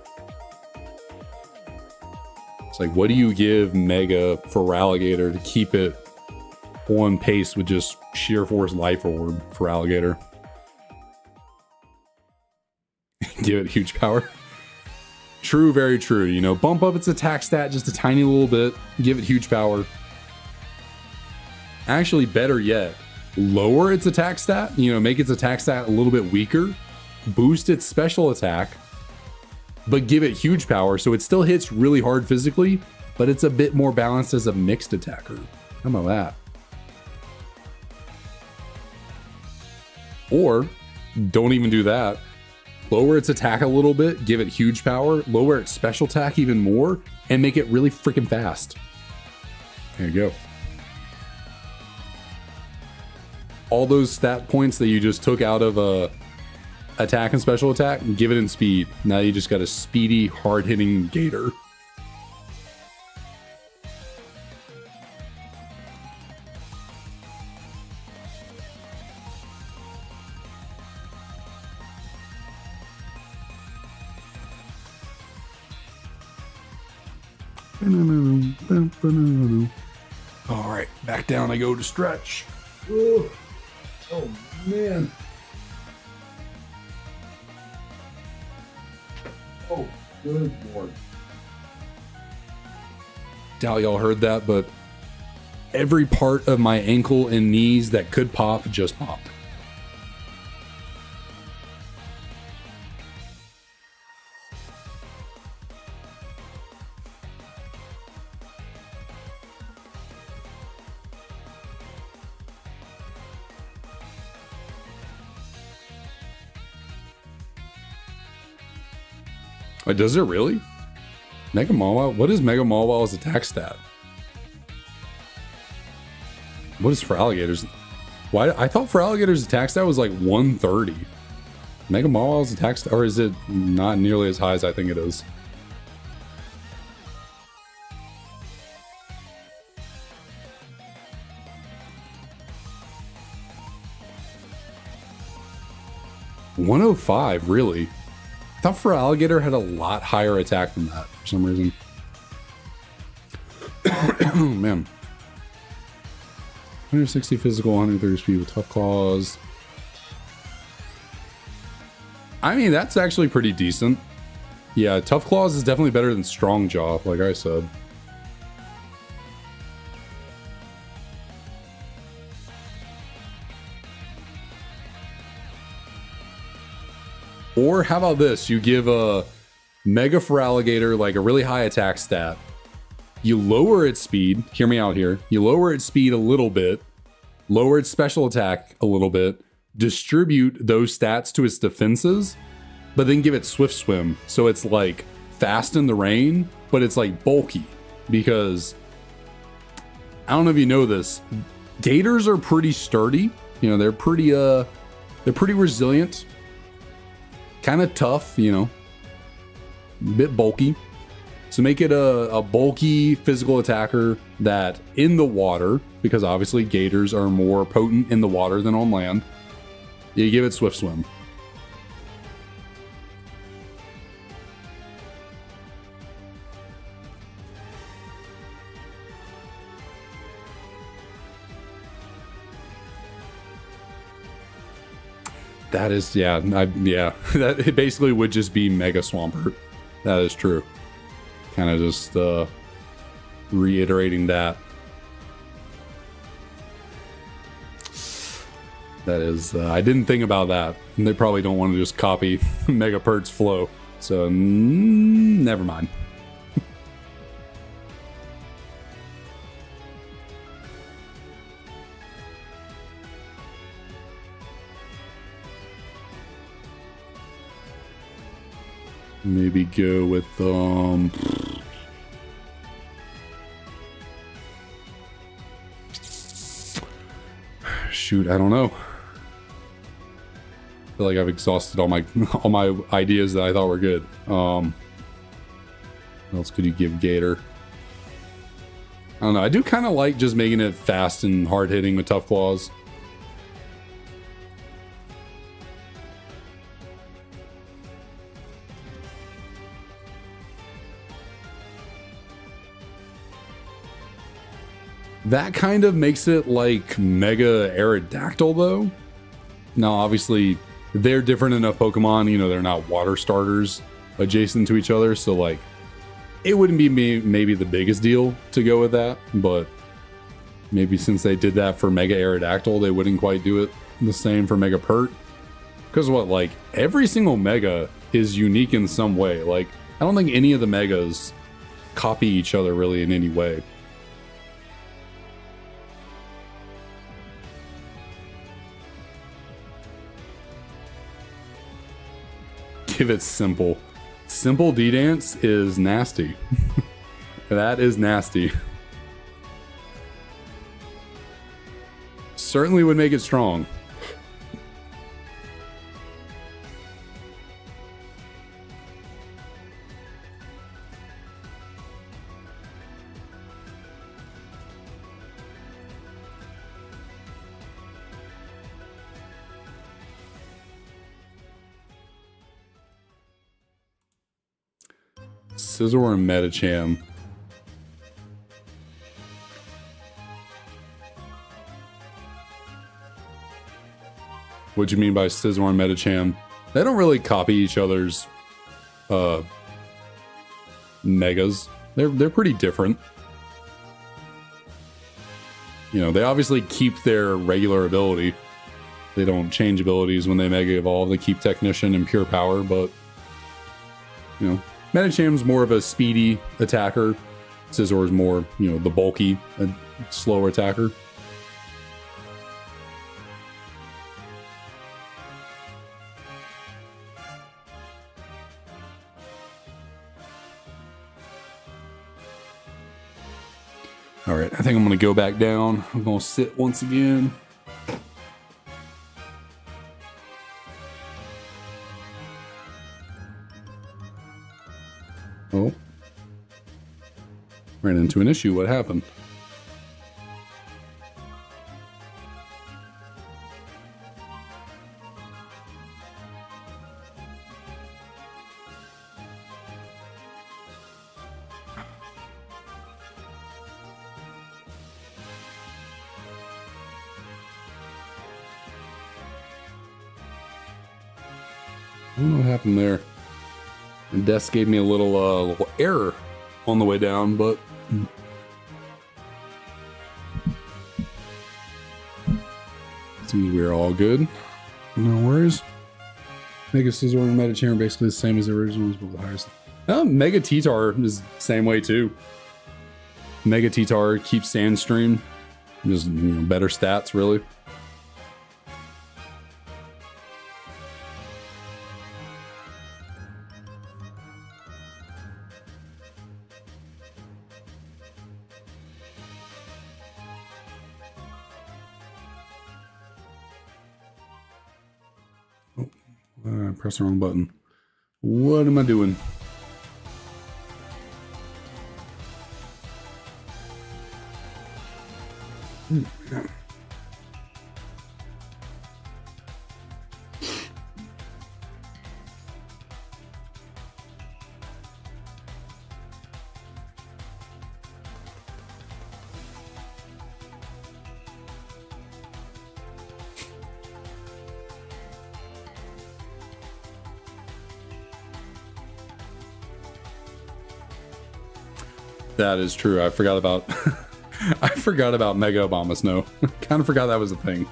It's like, what do you give Mega Feraligator to keep it on pace with just sheer force life orb Feraligator? Give it huge power. True, very true. Bump up its attack stat just a tiny little bit. Give it huge power. Actually, better yet, lower its attack stat. Make its attack stat a little bit weaker. Boost its special attack. But give it huge power, so it still hits really hard physically, but it's a bit more balanced as a mixed attacker. How about that? Or, don't even do that. Lower its attack a little bit, give it huge power, lower its special attack even more, and make it really freaking fast. There you go. All those stat points that you just took out of attack and special attack, give it in speed. Now you just got a speedy, hard-hitting gator. All right, back down I go to stretch. Oh man. Oh, good Lord. Doubt y'all heard that, but every part of my ankle and knees that could pop just popped. Wait, does it really? Mega Mawile? What is Mega Mawile's attack stat? What is Feraligator's? Why? I thought for alligator's attack stat was like 130. Mega Mawil's attack stat, or is it not nearly as high as I think it is? $105, really? I thought for alligator had a lot higher attack than that for some reason. Oh man. 160 physical, 130 speed with tough claws. I mean, that's actually pretty decent. Yeah, tough claws is definitely better than strong jaw, like I said. Or how about this? You give a Mega for alligator like a really high attack stat. You lower its speed. Hear me out here. You lower its speed a little bit. Lower its special attack a little bit. Distribute those stats to its defenses. But then give it Swift Swim. So it's like fast in the rain, but it's like bulky. Because I don't know if you know this. Gators are pretty sturdy. You know, they're pretty resilient. Kind of tough, you know. A bit bulky. So make it a bulky physical attacker that in the water, because obviously gators are more potent in the water than on land, you give it Swift Swim. That is, yeah, that it basically would just be Mega Swampert. That is true. Kind of just reiterating that. That is, I didn't think about that. They probably don't want to just copy Megapert's flow. So, never mind. Maybe go with shoot, I don't know. I feel like I've exhausted all my ideas that I thought were good. What else could you give Gator? I don't know. I do kind of like just making it fast and hard hitting with tough claws. That kind of makes it like Mega Aerodactyl, though. Now, obviously, they're different enough Pokemon. You know, they're not water starters adjacent to each other. So, like, it wouldn't be maybe the biggest deal to go with that. But maybe since they did that for Mega Aerodactyl, they wouldn't quite do it the same for Mega Pert. Because what, like, every single Mega is unique in some way. Like, I don't think any of the Megas copy each other really in any way. Give it Simple. Simple D-Dance is nasty. That is nasty. Certainly would make it strong. Scizor and Medicham. What do you mean by Scizor and Medicham? They don't really copy each other's megas. They're pretty different. You know, they obviously keep their regular ability. They don't change abilities when they Mega Evolve. They keep Technician and Pure Power, but you know, Medicham's more of a speedy attacker. Scizor's more, you know, the bulky and slower attacker. All right, I think I'm going to go back down. I'm going to sit once again. Oh. Ran into an issue. What happened? I don't know what happened there. The desk gave me a little error on the way down, but seems we're all good. No worries. Mega Scizor and Meta Chair are basically the same as the originals, but the highest. Mega T-Tar is the same way too. Mega T-Tar keeps Sandstream, just better stats really. Press the wrong button. What am I doing? That is true. I forgot about I forgot about Mega Abomasnow. Kind of forgot that was a thing.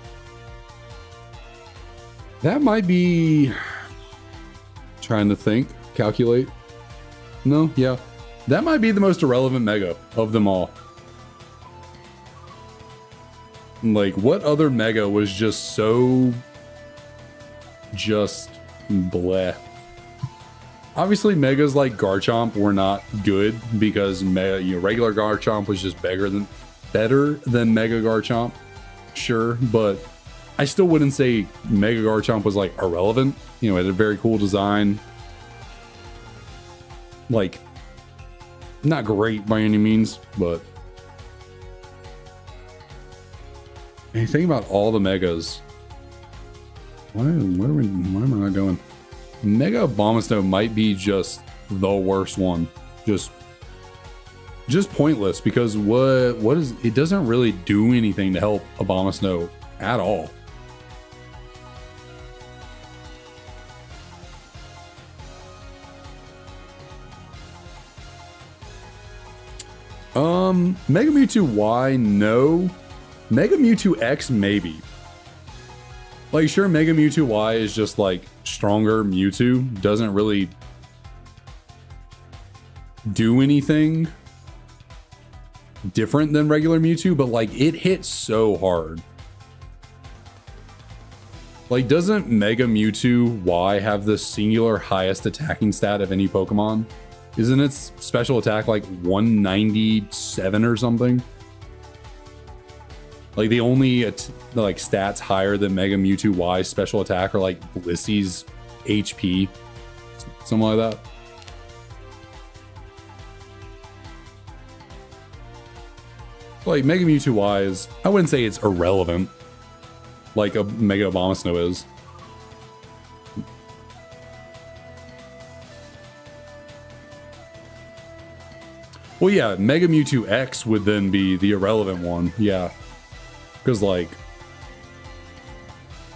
That might be trying to think, calculate. No, yeah. That might be the most irrelevant Mega of them all. Like, what other Mega was just so bleh? Obviously, Megas like Garchomp were not good because regular Garchomp was just better than Mega Garchomp. Sure, but I still wouldn't say Mega Garchomp was like irrelevant. It had a very cool design. Like, not great by any means, but when you think about all the Megas, why am I not going? Mega Abomasnow might be just the worst one. Just pointless because what is it doesn't really do anything to help Abomasnow at all. Mega Mewtwo Y, no. Mega Mewtwo X, maybe. Like, sure, Mega Mewtwo Y is just like stronger Mewtwo, doesn't really do anything different than regular Mewtwo, but like it hits so hard. Like, doesn't Mega Mewtwo Y have the singular highest attacking stat of any Pokemon? Isn't its special attack like 197 or something? Like, the only like stats higher than Mega Mewtwo Y's special attack are like Blissey's HP, something like that. Like, Mega Mewtwo Y is, I wouldn't say it's irrelevant like a Mega Abomasnow is. Well, yeah, Mega Mewtwo X would then be the irrelevant one, yeah. Because, like,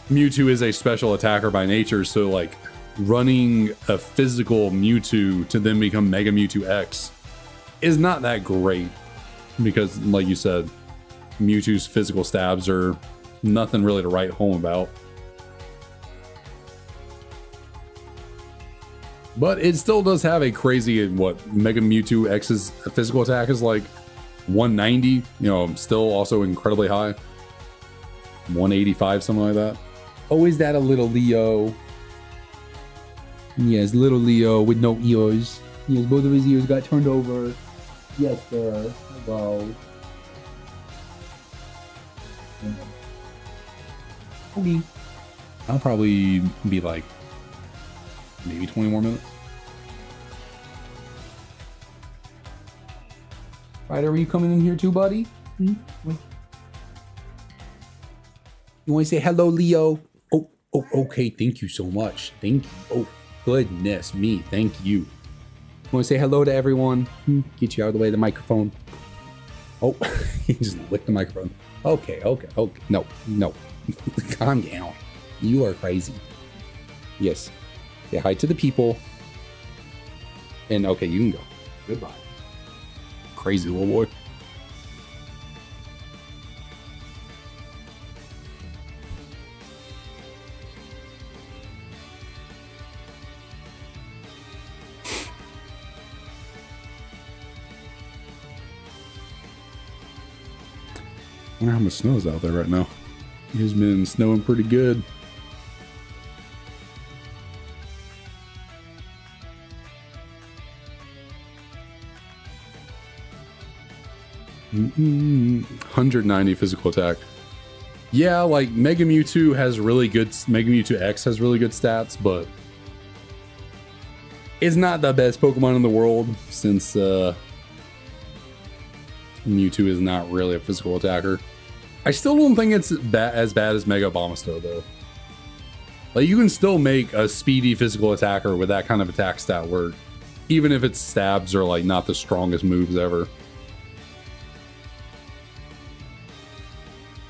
Mewtwo is a special attacker by nature, so, like, running a physical Mewtwo to then become Mega Mewtwo X is not that great. Because, like you said, Mewtwo's physical stabs are nothing really to write home about. But it still does have a crazy, Mega Mewtwo X's physical attack is like 190, still also incredibly high. 185, something like that. Oh, is that a little Leo? Yes, little Leo with no ears. Yes, both of his ears got turned over. Yes, sir. Wow. Okay. I'll probably be like maybe 20 more minutes. Right, are you coming in here too, buddy? You want to say hello, Leo? Oh, okay. Thank you so much. Thank you. Oh, goodness me. Thank you. You want to say hello to everyone? Get you out of the way of the microphone. Oh, he just licked the microphone. Okay. No. Calm down. You are crazy. Yes. Say hi to the people. And okay, you can go. Goodbye. Crazy little boy. I wonder how much snow is out there right now. It's been snowing pretty good. Mm-mm. 190 physical attack. Yeah, like Mega Mewtwo has really good. Mega Mewtwo X has really good stats, but it's not the best Pokemon in the world since Mewtwo is not really a physical attacker. I still don't think it's as bad as Mega Abomasnow though. Like you can still make a speedy physical attacker with that kind of attack stat work, even if its stabs are like not the strongest moves ever.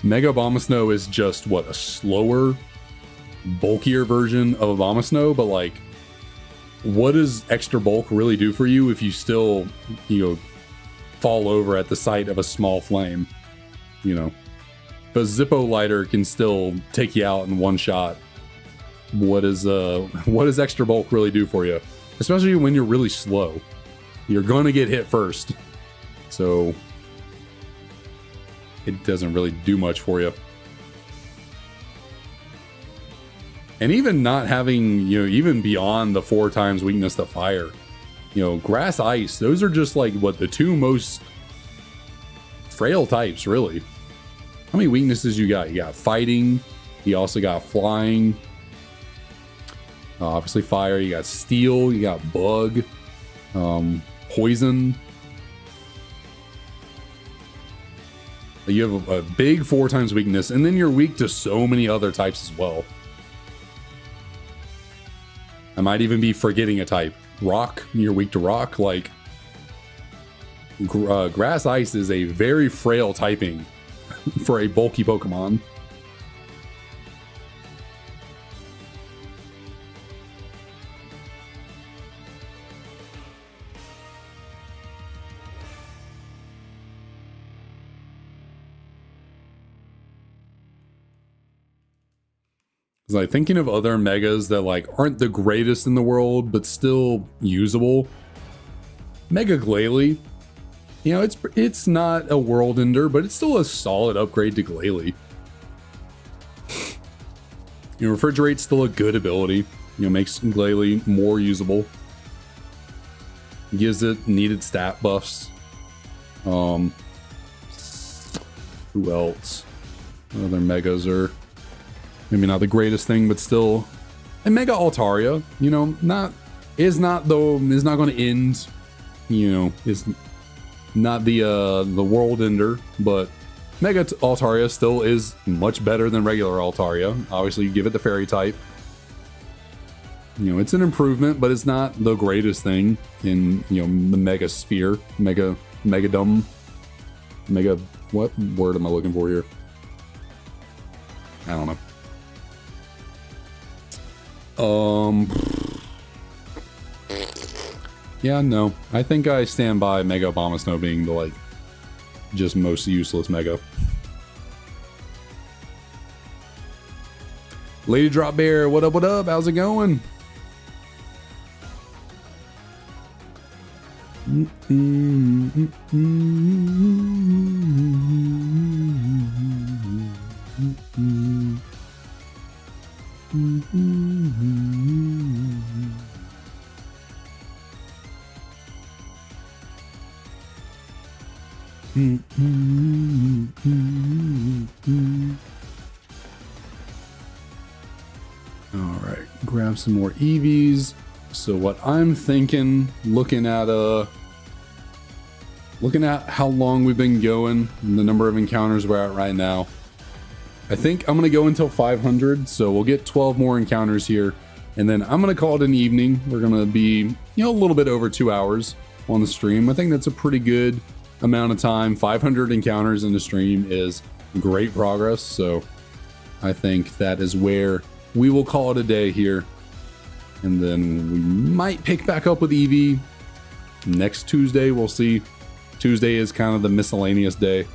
Mega Abomasnow is just what, a slower, bulkier version of Abomasnow, but like, what does extra bulk really do for you if you still, fall over at the sight of a small flame? But Zippo Lighter can still take you out in one shot. What does extra bulk really do for you? Especially when you're really slow. You're gonna get hit first. So it doesn't really do much for you. And even not having, even beyond the 4 times weakness to fire, grass, ice, those are just like what the 2 most frail types, really. How many weaknesses you got? You got fighting. You also got flying. Obviously fire. You got steel. You got bug. Poison. You have a big 4 times weakness, and then you're weak to so many other types as well. I might even be forgetting a type. Rock. You're weak to rock. Like grass ice is a very frail typing for a bulky Pokemon. It's like thinking of other megas that like aren't the greatest in the world but still usable. Mega Glalie. It's not a world ender, but it's still a solid upgrade to Glalie. Refrigerate's still a good ability. Makes Glalie more usable. Gives it needed stat buffs. Who else? Other megas are maybe not the greatest thing, but still. And Mega Altaria, is not going to end. Is not the world ender, but Mega Altaria still is much better than regular Altaria. Obviously, you give it the fairy type. It's an improvement, but it's not the greatest thing in the Mega Sphere, Megadom, Mega. What word am I looking for here? I don't know. Yeah, no. I think I stand by Mega Abomasnow being the, just most useless Mega. Lady Drop Bear, what up, what up? How's it going? Alright, grab some more Eevees. So what I'm thinking, looking at looking at how long we've been going and the number of encounters we're at right now, I think I'm going to go until 500. So we'll get 12 more encounters here. And then I'm going to call it an evening. We're going to be, a little bit over 2 hours on the stream. I think that's a pretty good amount of time. 500 encounters in the stream is great progress. So I think that is where we will call it a day here. And then we might pick back up with Eevee next Tuesday. We'll see. Tuesday is kind of the miscellaneous day.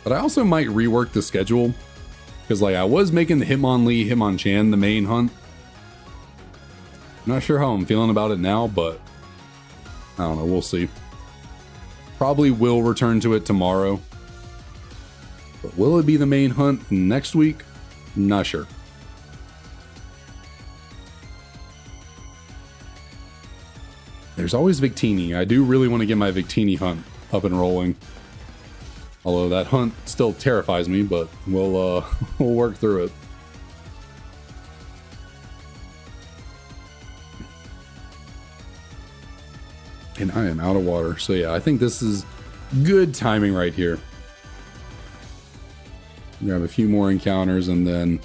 But I also might rework the schedule. Because I was making the Hitmonlee, Hitmonchan the main hunt. Not sure how I'm feeling about it now, but I don't know. We'll see. Probably will return to it tomorrow. But will it be the main hunt next week? Not sure. There's always Victini. I do really want to get my Victini hunt up and rolling. Although that hunt still terrifies me, but we'll work through it. And I am out of water. So yeah, I think this is good timing right here. Grab a few more encounters and then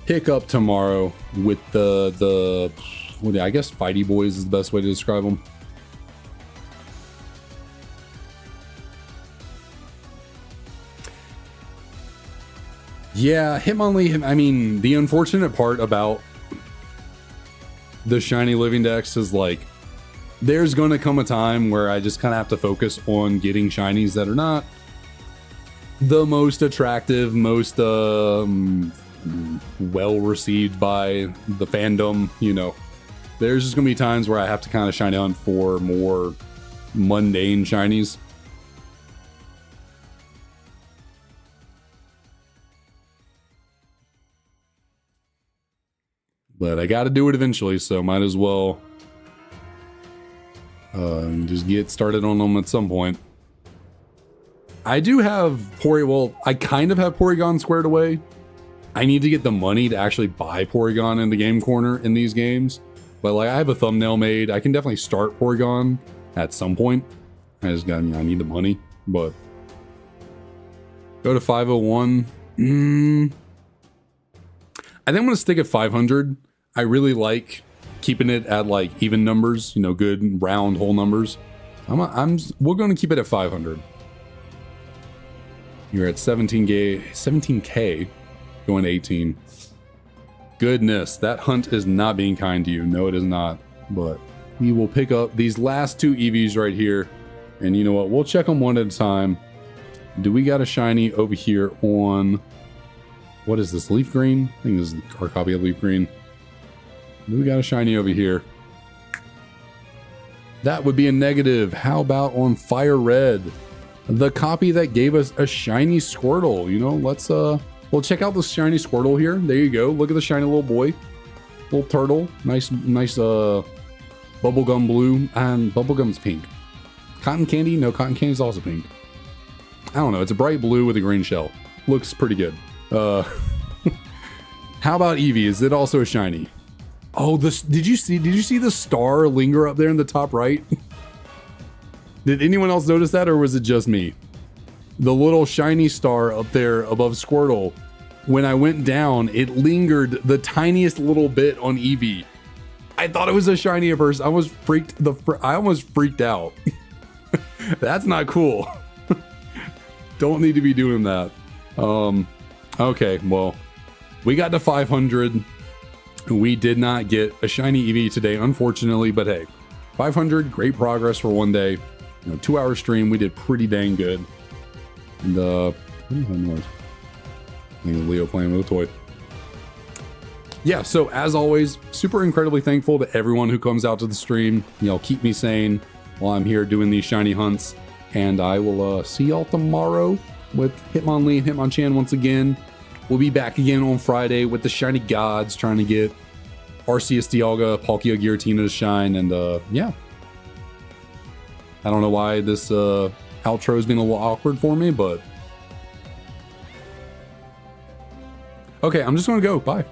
pick up tomorrow with I guess Fighty Boys is the best way to describe them. Yeah, Hitmonlee, I mean, the unfortunate part about the Shiny Living Dex is there's going to come a time where I just kind of have to focus on getting shinies that are not the most attractive, most well received by the fandom, There's just going to be times where I have to kind of shiny hunt for more mundane shinies. But I got to do it eventually, so might as well just get started on them at some point. I do have I kind of have Porygon squared away. I need to get the money to actually buy Porygon in the game corner in these games. But I have a thumbnail made. I can definitely start Porygon at some point. I just got, I need the money. But go to 501. I think I'm going to stick at 500. I really like keeping it at even numbers, good round whole numbers. We're going to keep it at 500. You're at 17K, going to 18. Goodness, that hunt is not being kind to you. No, it is not. But we will pick up these last two Eevees right here. And you know what? We'll check them one at a time. Do we got a shiny over here on... What is this? Leaf Green? I think this is our copy of Leaf Green. We got a shiny over here. That would be a negative. How about on Fire Red? The copy that gave us a shiny Squirtle. Let's we'll check out the shiny Squirtle here. There you go. Look at the shiny little boy. Little turtle. Nice bubblegum blue. And bubblegum's pink. Cotton candy? No, cotton candy's also pink. I don't know. It's a bright blue with a green shell. Looks pretty good. How about Eevee? Is it also a shiny? Oh, did you see the star linger up there in the top right? Did anyone else notice that, or was it just me? The little shiny star up there above Squirtle. When I went down, it lingered the tiniest little bit on Eevee. I thought it was a shiny at first. I almost freaked out. That's not cool. Don't need to be doing that. Okay, well, we got to 500. We did not get a shiny Eevee today, unfortunately, but hey, 500, great progress for one day. 2-hour stream, we did pretty dang good. And what is that noise? I think Leo playing with a toy. Yeah, so as always, super incredibly thankful to everyone who comes out to the stream. Keep me sane while I'm here doing these shiny hunts. And I will see y'all tomorrow with Hitmonlee and Hitmonchan once again. We'll be back again on Friday with the Shiny Gods, trying to get Arceus, Dialga, Palkia, Giratina to shine, and yeah. I don't know why this outro has been a little awkward for me, but... Okay, I'm just gonna go. Bye.